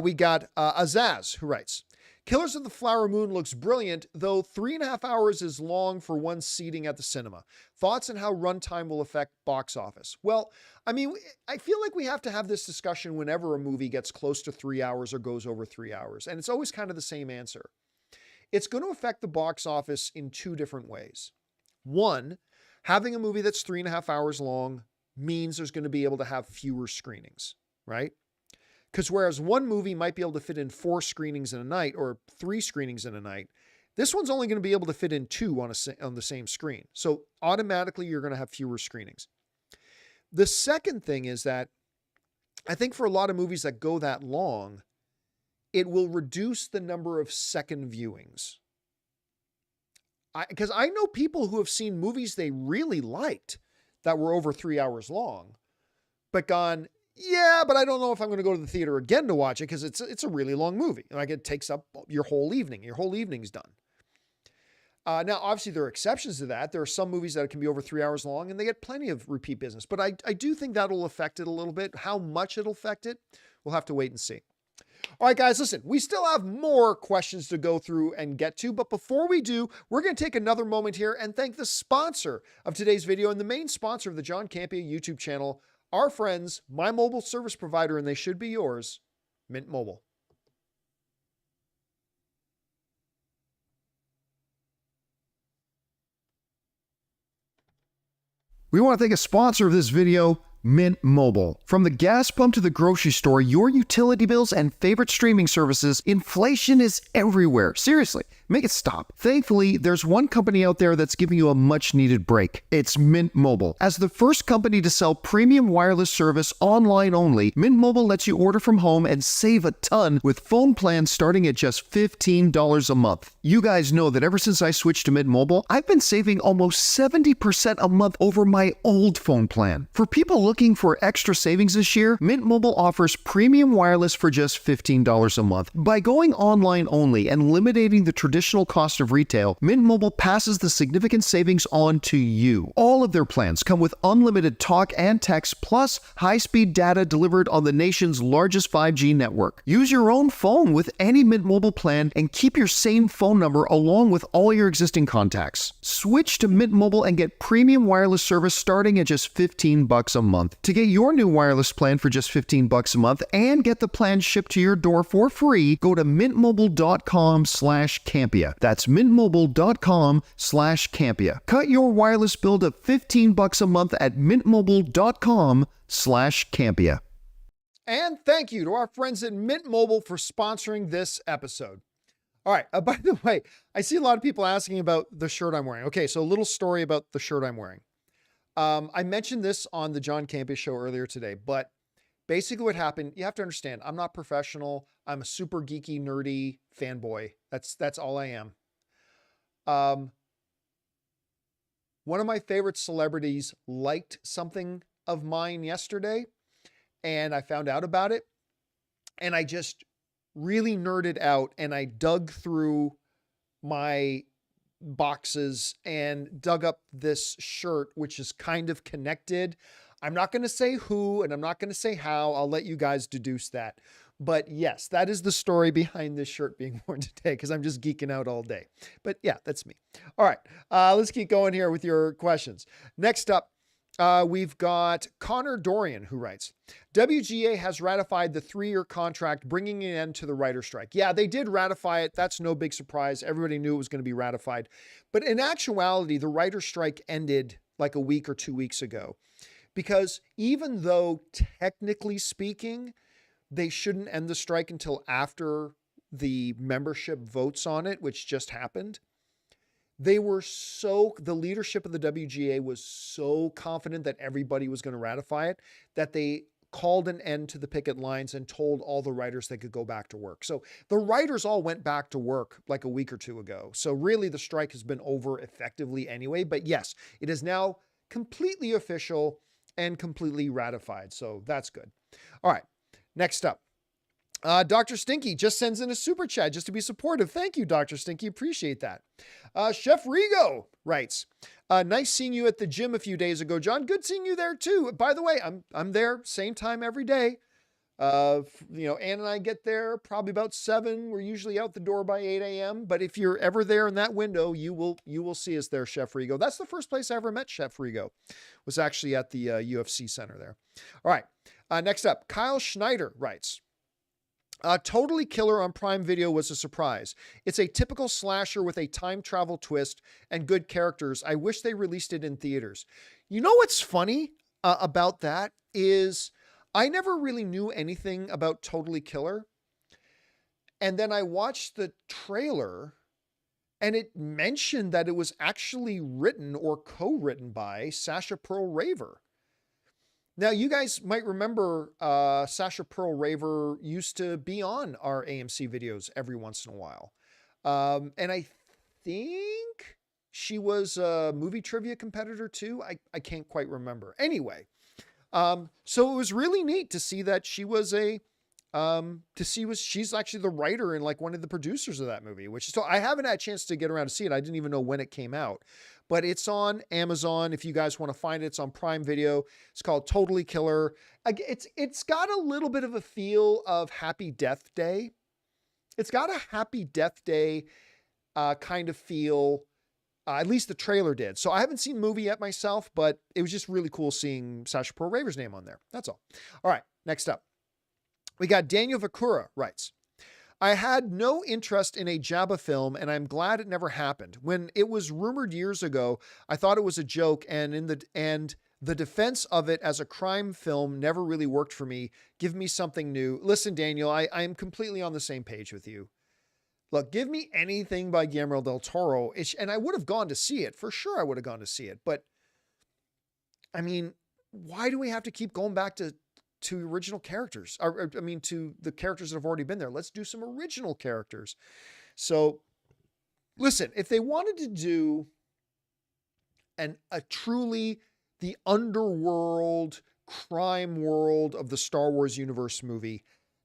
we got Azaz, who writes, Killers of the Flower Moon looks brilliant, though 3.5 hours is long for one seating at the cinema. Thoughts on how runtime will affect box office? Well, I mean, I feel like we have to have this discussion whenever a movie gets close to 3 hours or goes over 3 hours. And it's always kind of the same answer. It's going to affect the box office in 2 different ways. One, having a movie that's 3.5 hours long means there's going to be able to have fewer screenings, right? Because whereas one movie might be able to fit in 4 screenings in a night or 3 screenings in a night, this one's only going to be able to fit in 2 on the same screen. So automatically you're going to have fewer screenings. The second thing is that I think for a lot of movies that go that long, it will reduce the number of second viewings. Because I know people who have seen movies they really liked that were over 3 hours long, but gone, yeah, but I don't know if I'm going to go to the theater again to watch it because it's a really long movie. Like, it takes up your whole evening. Your whole evening's done. Now, obviously, there are exceptions to that. There are some movies that can be over 3 hours long and they get plenty of repeat business. But I do think that'll affect it a little bit. How much it'll affect it, we'll have to wait and see. All right, guys, listen, we still have more questions to go through and get to, but before we do, we're going to take another moment here and thank the sponsor of today's video and the main sponsor of the John Campea YouTube channel, our friends, my mobile service provider, and they should be yours, Mint Mobile. We want to thank a sponsor of this video, Mint Mobile. From the gas pump to the grocery store, your utility bills and favorite streaming services, inflation is everywhere. Seriously, make it stop. Thankfully, there's one company out there that's giving you a much-needed break. It's Mint Mobile. As the first company to sell premium wireless service online only, Mint Mobile lets you order from home and save a ton with phone plans starting at just $15 a month. You guys know that ever since I switched to Mint Mobile, I've been saving almost 70% a month over my old phone plan. For people looking for extra savings this year, Mint Mobile offers premium wireless for just $15 a month. By going online only and eliminating the traditional cost of retail, Mint Mobile passes the significant savings on to you. All of their plans come with unlimited talk and text plus high-speed data delivered on the nation's largest 5G network. Use your own phone with any Mint Mobile plan and keep your same phone number along with all your existing contacts. Switch to Mint Mobile and get premium wireless service starting at just $15 a month. month. To get your new wireless plan for just $15 a month and get the plan shipped to your door for free, go to mintmobile.com/Campea. That's mintmobile.com/Campea. Cut your wireless bill to $15 a month at mintmobile.com/Campea. And thank you to our friends at Mint Mobile for sponsoring this episode. All right. By the way, I see a lot of people asking about the shirt I'm wearing. Okay, so a little story about the shirt I'm wearing. I mentioned this on the John Campea Show earlier today, but basically what happened, you have to understand, I'm not professional. I'm a super geeky, nerdy fanboy. That's all I am. One of my favorite celebrities liked something of mine yesterday, and I found out about it, and I just really nerded out, and I dug through my boxes and dug up this shirt, which is kind of connected. I'm not going to say who, and I'm not going to say how. I'll let you guys deduce that. But yes, that is the story behind this shirt being worn today, because I'm just geeking out all day. But yeah, that's me. All right, let's keep going here with your questions. Next up, we've got Connor Dorian, who writes, WGA has ratified the 3-year contract, bringing an end to the writer's strike. Yeah, they did ratify it. That's no big surprise. Everybody knew it was going to be ratified. But in actuality, the writer's strike ended like a week or 2 weeks ago, because even though technically speaking, they shouldn't end the strike until after the membership votes on it, which just happened. The leadership of the WGA was so confident that everybody was going to ratify it that they called an end to the picket lines and told all the writers they could go back to work. So the writers all went back to work like a week or two ago. So really the strike has been over effectively anyway, but yes, it is now completely official and completely ratified. So that's good. All right, next up. Dr. Stinky just sends in a super chat just to be supportive. Thank you, Dr. Stinky. Appreciate that. Chef Rigo writes, nice seeing you at the gym a few days ago, John. Good seeing you there too. By the way, I'm there same time every day. Ann and I get there probably about 7. We're usually out the door by 8 a.m. But if you're ever there in that window, you will see us there, Chef Rigo. That's the first place I ever met Chef Rigo. Was actually at the UFC center there. All right. Next up, Kyle Schneider writes, Totally Killer on Prime Video was a surprise. It's a typical slasher with a time travel twist and good characters. I wish they released it in theaters. You know what's funny about that is I never really knew anything about Totally Killer. And then I watched the trailer and it mentioned that it was actually written or co-written by Sasha Pearl Raver. Now, you guys might remember Sasha Pearl Raver used to be on our AMC videos every once in a while. And I think she was a movie trivia competitor too. I can't quite remember. Anyway, so it was really neat to see that she was she's actually the writer and like one of the producers of that movie, so I haven't had a chance to get around to see it. I didn't even know when it came out. But it's on Amazon. If you guys want to find it, it's on Prime Video. It's called Totally Killer. It's got a little bit of a feel of Happy Death Day. It's got a Happy Death Day kind of feel. At least the trailer did. So I haven't seen the movie yet myself, but it was just really cool seeing Sasha Pearl Raver's name on there. That's all. All right, next up. We got Daniel Vakura writes, I had no interest in a Jabba film, and I'm glad it never happened. When it was rumored years ago, I thought it was a joke, and the defense of it as a crime film never really worked for me. Give me something new. Listen, Daniel, I am completely on the same page with you. Look, give me anything by Guillermo del Toro, and I would have gone to see it. For sure, I would have gone to see it. But, I mean, why do we have to keep going back to original characters, to the characters that have already been there? Let's do some original characters. So listen, if they wanted to do a truly the underworld crime world of the Star Wars universe movie,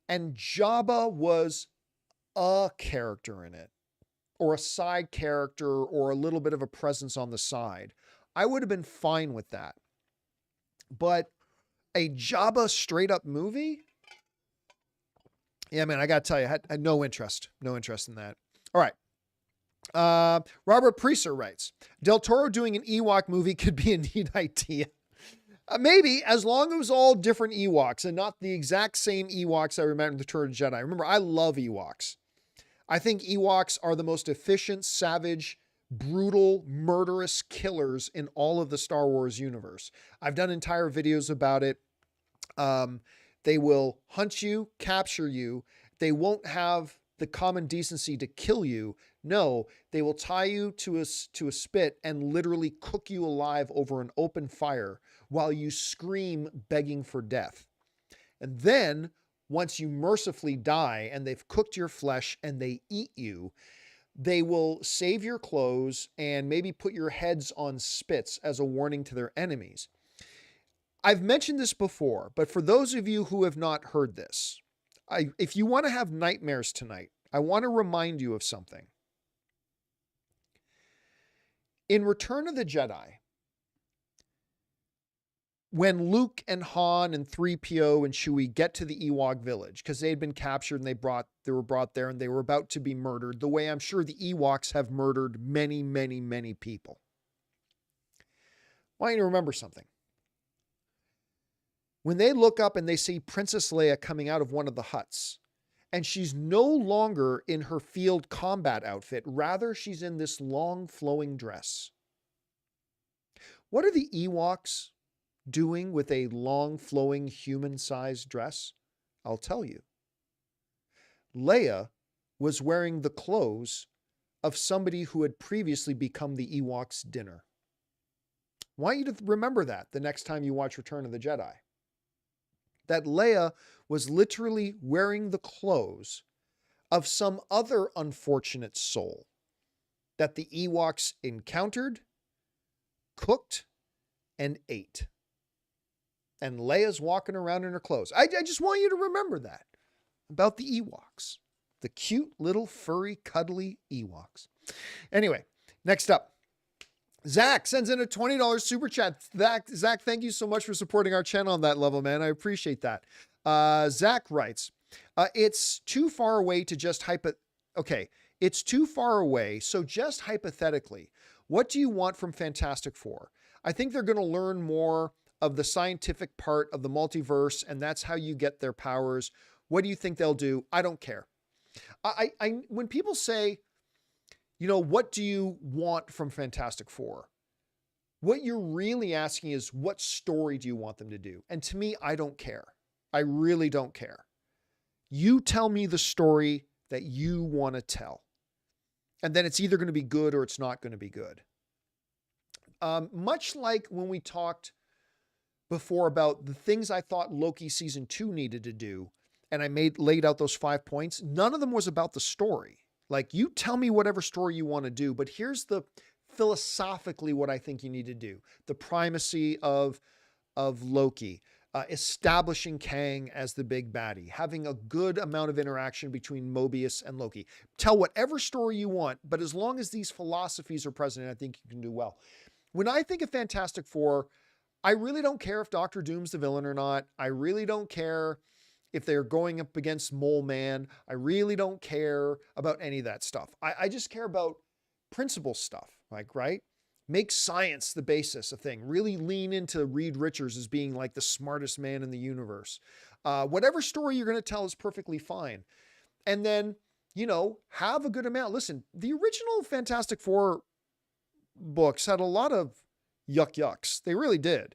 and Jabba was a character in it, or a side character, or a little bit of a presence on the side, I would have been fine with that. But a Jabba straight up movie? Yeah, man, I got to tell you, I had no interest in that. All right. Robert Preser writes, Del Toro doing an Ewok movie could be a neat idea. Maybe, as long as it was all different Ewoks and not the exact same Ewoks I remember in the Return of the Jedi. Remember, I love Ewoks. I think Ewoks are the most efficient, savage, brutal, murderous killers in all of the Star Wars universe. I've done entire videos about it. They will hunt you, capture you. They won't have the common decency to kill you. No, they will tie you to a spit and literally cook you alive over an open fire while you scream begging for death. And then once you mercifully die and they've cooked your flesh and they eat you, they will save your clothes and maybe put your heads on spits as a warning to their enemies. I've mentioned this before, but for those of you who have not heard this, if you want to have nightmares tonight, I want to remind you of something. In Return of the Jedi, when Luke and Han and 3PO and Chewie get to the Ewok village, because they had been captured and they were brought there and they were about to be murdered, the way I'm sure the Ewoks have murdered many, many, many people. I want you to remember something. When they look up and they see Princess Leia coming out of one of the huts, and she's no longer in her field combat outfit, rather she's in this long flowing dress. What are the Ewoks doing with a long flowing human-sized dress? I'll tell you. Leia was wearing the clothes of somebody who had previously become the Ewoks' dinner. I want you to remember that the next time you watch Return of the Jedi. That Leia was literally wearing the clothes of some other unfortunate soul that the Ewoks encountered, cooked, and ate. And Leia's walking around in her clothes. I just want you to remember that about the Ewoks. The cute little furry, cuddly Ewoks. Anyway, next up. Zach sends in a $20 super chat. Zach, thank you so much for supporting our channel on that level, man. I appreciate that. Zach writes, it's too far away to just Okay, it's too far away, so just hypothetically, what do you want from Fantastic Four? I think they're going to learn more of the scientific part of the multiverse, and that's how you get their powers. What do you think they'll do? I don't care. When people say, you know, what do you want from Fantastic Four? What you're really asking is, what story do you want them to do? And to me, I don't care. I really don't care. You tell me the story that you want to tell. And then it's either going to be good or it's not going to be good. Much like when we talked before about the things I thought Loki season 2 needed to do, and I laid out those 5 points, none of them was about the story. Like, you tell me whatever story you want to do, but here's the philosophically what I think you need to do. The primacy of Loki, establishing Kang as the big baddie, having a good amount of interaction between Mobius and Loki. Tell whatever story you want, but as long as these philosophies are present, I think you can do well. When I think of Fantastic Four, I really don't care if Doctor Doom's the villain or not. I really don't care if they're going up against Mole Man. I really don't care about any of that stuff. I just care about principle stuff, like, right? Make science the basis of thing. Really lean into Reed Richards as being like the smartest man in the universe. Whatever story you're going to tell is perfectly fine. And then, you know, have a good amount. Listen, the original Fantastic Four books had a lot of yucks. They really did.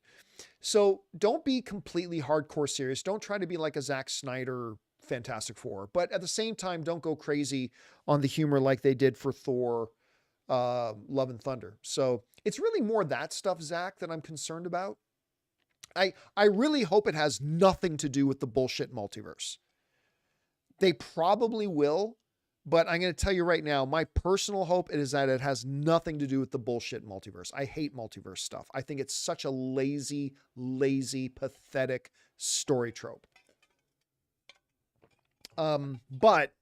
So don't be completely hardcore serious. Don't try to be like a Zack Snyder Fantastic Four, but at the same time, don't go crazy on the humor like they did for Thor, Love and Thunder. So it's really more that stuff, Zach, that I'm concerned about. I really hope it has nothing to do with the bullshit multiverse. They probably will, but I'm going to tell you right now, my personal hope is that it has nothing to do with the bullshit multiverse. I hate multiverse stuff. I think it's such a lazy, pathetic story trope. But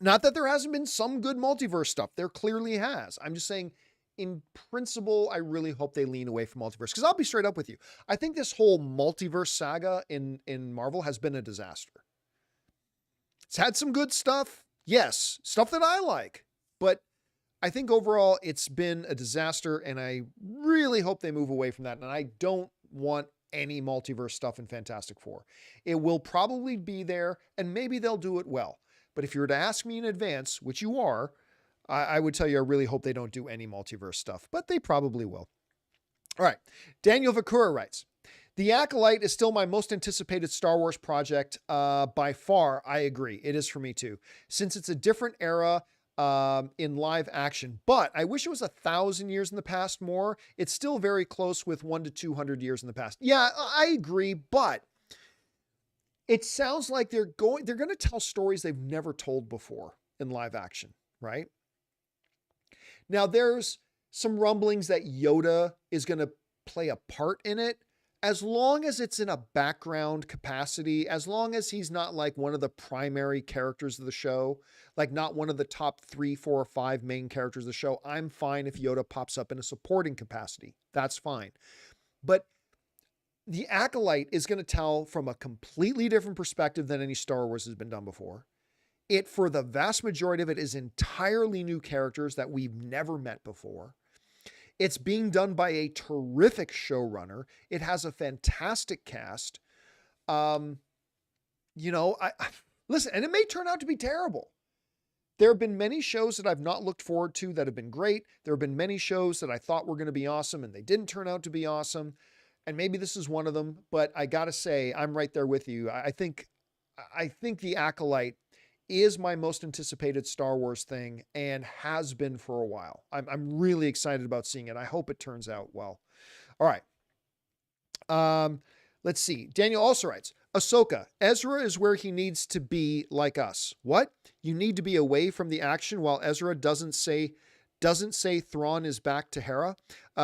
not that there hasn't been some good multiverse stuff. There clearly has. I'm just saying, in principle, I really hope they lean away from multiverse. Because I'll be straight up with you. I think this whole multiverse saga in Marvel has been a disaster. It's had some good stuff. Yes, stuff that I like. But I think overall it's been a disaster, and I really hope they move away from that. And I don't want any multiverse stuff in Fantastic Four. It will probably be there, and maybe they'll do it well. But if you were to ask me in advance, which you are, I would tell you I really hope they don't do any multiverse stuff, but they probably will. All right. Daniel Vakura writes, The Acolyte is still my most anticipated Star Wars project by far. I agree. It is for me too, since it's a different era in live action, but I wish it was 1,000 years in the past more. It's still very close with 100 to 200 years in the past. Yeah, I agree, but it sounds like they're going to tell stories they've never told before in live action, right? Now there's some rumblings that Yoda is going to play a part in it, as long as it's in a background capacity, as long as he's not like one of the primary characters of the show, like not one of the top 3, 4, or 5 main characters of the show. I'm fine if Yoda pops up in a supporting capacity. That's fine. But The Acolyte is going to tell from a completely different perspective than any Star Wars has been done before. It, for the vast majority of it, is entirely new characters that we've never met before. It's being done by a terrific showrunner. It has a fantastic cast. Listen, and it may turn out to be terrible. There have been many shows that I've not looked forward to that have been great. There have been many shows that I thought were going to be awesome and they didn't turn out to be awesome. And maybe this is one of them, but I got to say, I'm right there with you. I think The Acolyte is my most anticipated Star Wars thing and has been for a while. I'm really excited about seeing it. I hope it turns out well. All right. Let's see. Daniel also writes, Ahsoka, Ezra is where he needs to be like us. What? You need to be away from the action while Ezra doesn't say Thrawn is back to Hera.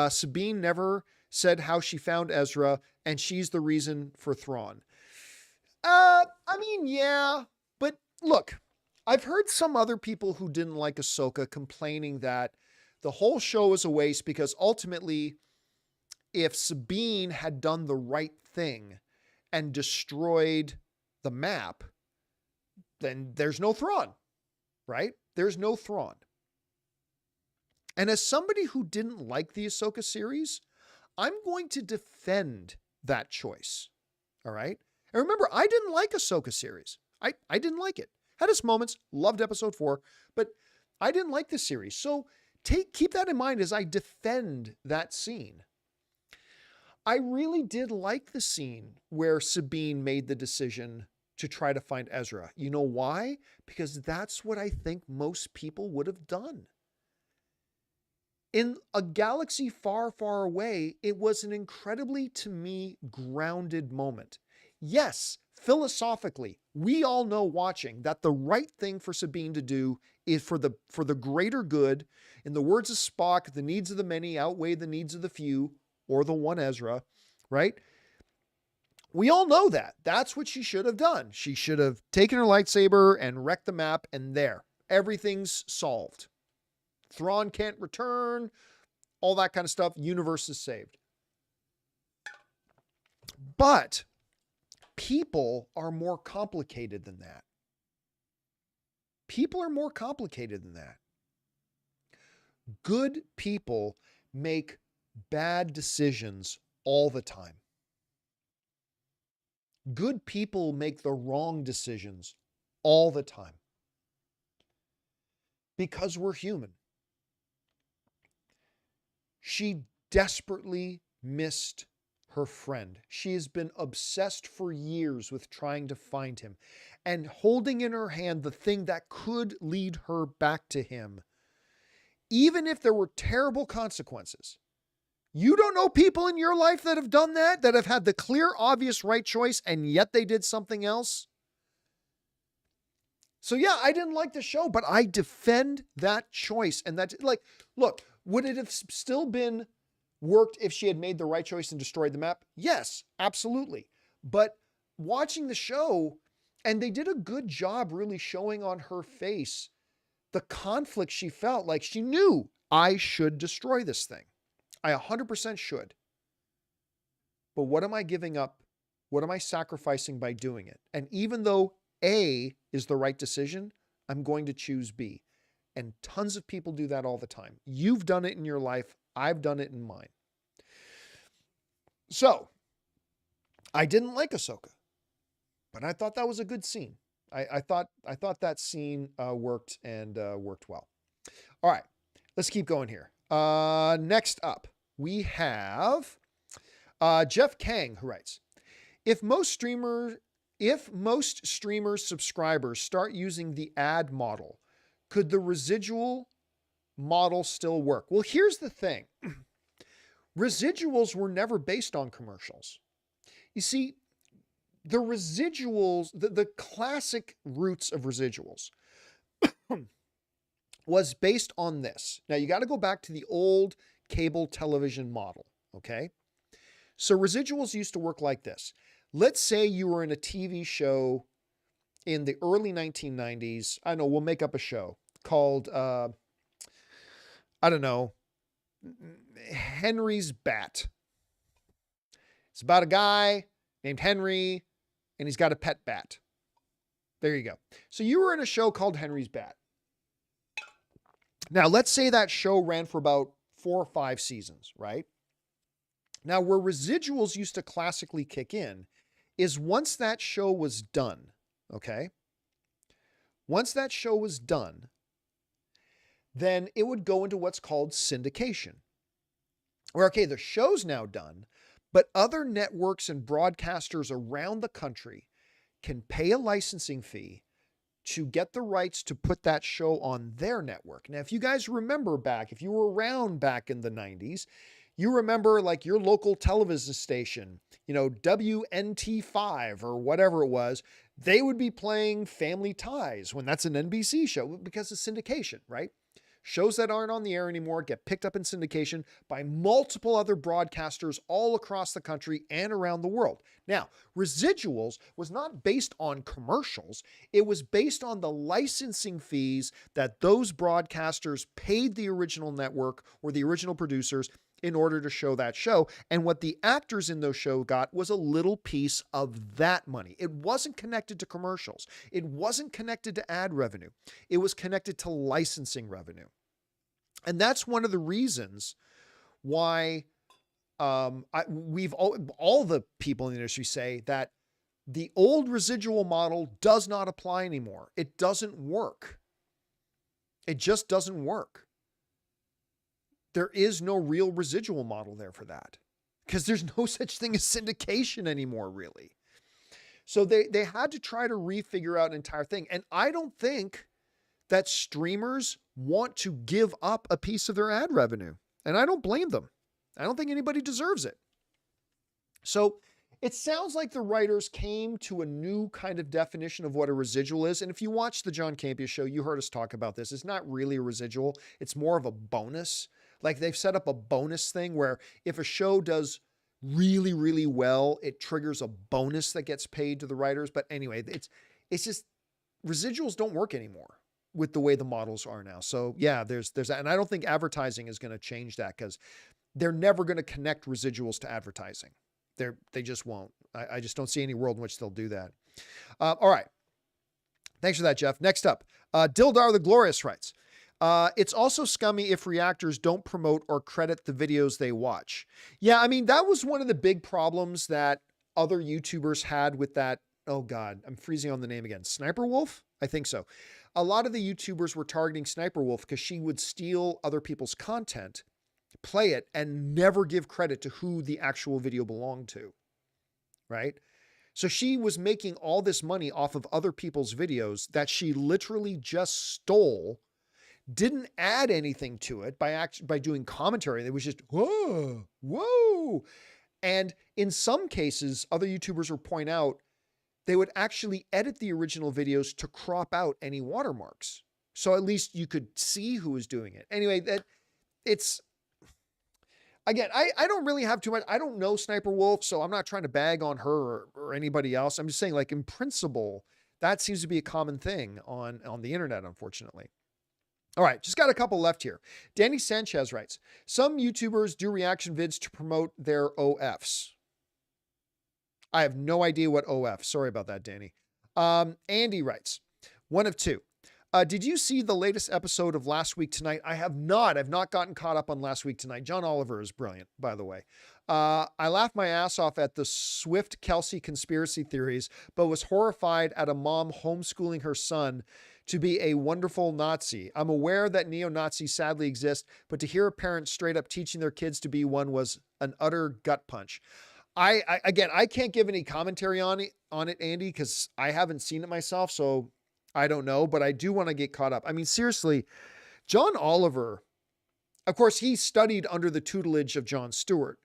Sabine never said how she found Ezra and she's the reason for Thrawn. Yeah. Look, I've heard some other people who didn't like Ahsoka complaining that the whole show is a waste because ultimately, if Sabine had done the right thing and destroyed the map, then there's no Thrawn, right? There's no Thrawn. And as somebody who didn't like the Ahsoka series, I'm going to defend that choice, all right? And remember, I didn't like Ahsoka series. I didn't like it. Had its moments, loved episode 4, but I didn't like this series. So keep that in mind as I defend that scene. I really did like the scene where Sabine made the decision to try to find Ezra. You know why? Because that's what I think most people would have done. In a galaxy far, far away, it was an incredibly, to me, grounded moment. Yes, philosophically, we all know watching that the right thing for Sabine to do is for the greater good. In the words of Spock, the needs of the many outweigh the needs of the few, or the one Ezra, right? We all know that. That's what she should have done. She should have taken her lightsaber and wrecked the map, and there, everything's solved. Thrawn can't return, all that kind of stuff. Universe is saved. But people are more complicated than that. People are more complicated than that. Good people make bad decisions all the time. Good people make the wrong decisions all the time. Because we're human. She desperately missed her friend. She has been obsessed for years with trying to find him and holding in her hand the thing that could lead her back to him. Even if there were terrible consequences. You don't know people in your life that have done that have had the clear, obvious right choice, and yet they did something else. So yeah, I didn't like the show, but I defend that choice. And that, look, would it have still been worked if she had made the right choice and destroyed the map? Yes, absolutely. But watching the show, and they did a good job really showing on her face the conflict she felt. Like she knew, I should destroy this thing. I 100% should. But what am I giving up? What am I sacrificing by doing it? And even though A is the right decision, I'm going to choose B. And tons of people do that all the time. You've done it in your life. I've done it in mine. So I didn't like Ahsoka, but I thought that was a good scene. I thought that scene worked and worked well. All right, let's keep going here. Next up, we have Jeff Kang, who writes, if most streamers subscribers start using the ad model, could the residual model still work? Well, here's the thing. Residuals were never based on commercials. You see, the residuals, the classic roots of residuals was based on this. Now, you got to go back to the old cable television model, okay? So residuals used to work like this. Let's say you were in a TV show in the early 1990s. I don't know, we'll make up a show called, I don't know, Henry's Bat. It's about a guy named Henry, and he's got a pet bat. There you go. So you were in a show called Henry's Bat. Now, let's say that show ran for about 4 or 5 seasons, right? Now, where residuals used to classically kick in is once that show was done, okay? Once that show was done, then it would go into what's called syndication. Where, okay, the show's now done, but other networks and broadcasters around the country can pay a licensing fee to get the rights to put that show on their network. Now, if you guys remember back, if you were around back in the 90s, you remember like your local television station, you know, WNT5 or whatever it was, they would be playing Family Ties when that's an NBC show because of syndication, right? Shows that aren't on the air anymore get picked up in syndication by multiple other broadcasters all across the country and around the world. Now, residuals was not based on commercials. It was based on the licensing fees that those broadcasters paid the original network or the original producers in order to show that show. And what the actors in those shows got was a little piece of that money. It wasn't connected to commercials. It wasn't connected to ad revenue. It was connected to licensing revenue. And that's one of the reasons why all the people in the industry say that the old residual model does not apply anymore. It doesn't work. It just doesn't work. There is no real residual model there for that because there's no such thing as syndication anymore, really. So they had to try to refigure out an entire thing. And I don't think that streamers want to give up a piece of their ad revenue. And I don't blame them. I don't think anybody deserves it. So it sounds like the writers came to a new kind of definition of what a residual is. And if you watch the John Campea Show, you heard us talk about this. It's not really a residual. It's more of a bonus. Like they've set up a bonus thing where if a show does really, really well, it triggers a bonus that gets paid to the writers. But anyway, it's just residuals don't work anymore with the way the models are now. So yeah, there's that. And I don't think advertising is going to change that because they're never going to connect residuals to advertising. They just won't. I just don't see any world in which they'll do that. All right. Thanks for that, Jeff. Next up, Dildar the Glorious writes, it's also scummy if reactors don't promote or credit the videos they watch. Yeah, I mean, that was one of the big problems that other YouTubers had with that. Oh God, I'm freezing on the name again. Sniper Wolf? I think so. A lot of the YouTubers were targeting Sniper Wolf because she would steal other people's content, play it, and never give credit to who the actual video belonged to, right? So she was making all this money off of other people's videos that she literally just stole, didn't add anything to it by doing commentary. It was just, whoa, whoa. And in some cases, other YouTubers would point out, they would actually edit the original videos to crop out any watermarks. So at least you could see who was doing it. Anyway, again, I don't really have too much. I don't know Sniper Wolf, so I'm not trying to bag on her or anybody else. I'm just saying, like, in principle, that seems to be a common thing on the internet, unfortunately. All right, just got a couple left here. Danny Sanchez writes, some YouTubers do reaction vids to promote their OFs. I have no idea what OF. Sorry about that, Danny. Andy writes, one of two. Did you see the latest episode of Last Week Tonight? I have not. I've not gotten caught up on Last Week Tonight. John Oliver is brilliant, by the way. I laughed my ass off at the Swift Kelsey conspiracy theories, but was horrified at a mom homeschooling her son to be a wonderful Nazi. I'm aware that neo-Nazis sadly exist, but to hear a parent straight up teaching their kids to be one was an utter gut punch. I can't give any commentary on it, Andy, because I haven't seen it myself, so I don't know, but I do want to get caught up. I mean, seriously, John Oliver, of course, he studied under the tutelage of Jon Stewart,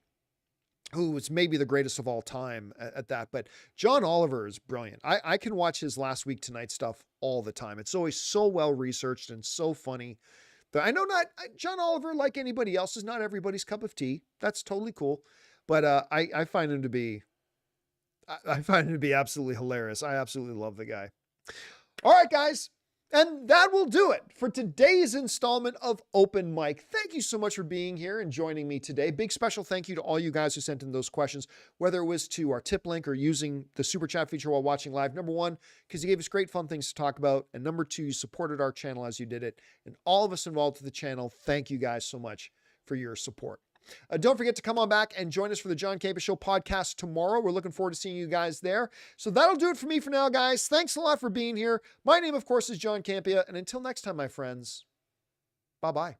who was maybe the greatest of all time at that. But John Oliver is brilliant. I can watch his Last Week Tonight stuff all the time. It's always so well researched and so funny. I know not John Oliver, like anybody else, is not everybody's cup of tea. That's totally cool. But I find him to be, absolutely hilarious. I absolutely love the guy. All right, guys. And that will do it for today's installment of Open Mic. Thank you so much for being here and joining me today. Big special thank you to all you guys who sent in those questions, whether it was to our tip link or using the super chat feature while watching live. Number one, because you gave us great fun things to talk about. And number two, you supported our channel as you did it. And all of us involved with the channel, thank you guys so much for your support. Don't forget to come on back and join us for the John Campea Show podcast tomorrow. We're looking forward to seeing you guys there. So that'll do it for me for now, guys. Thanks a lot for being here. My name, of course, is John Campea. And until next time, my friends, bye-bye.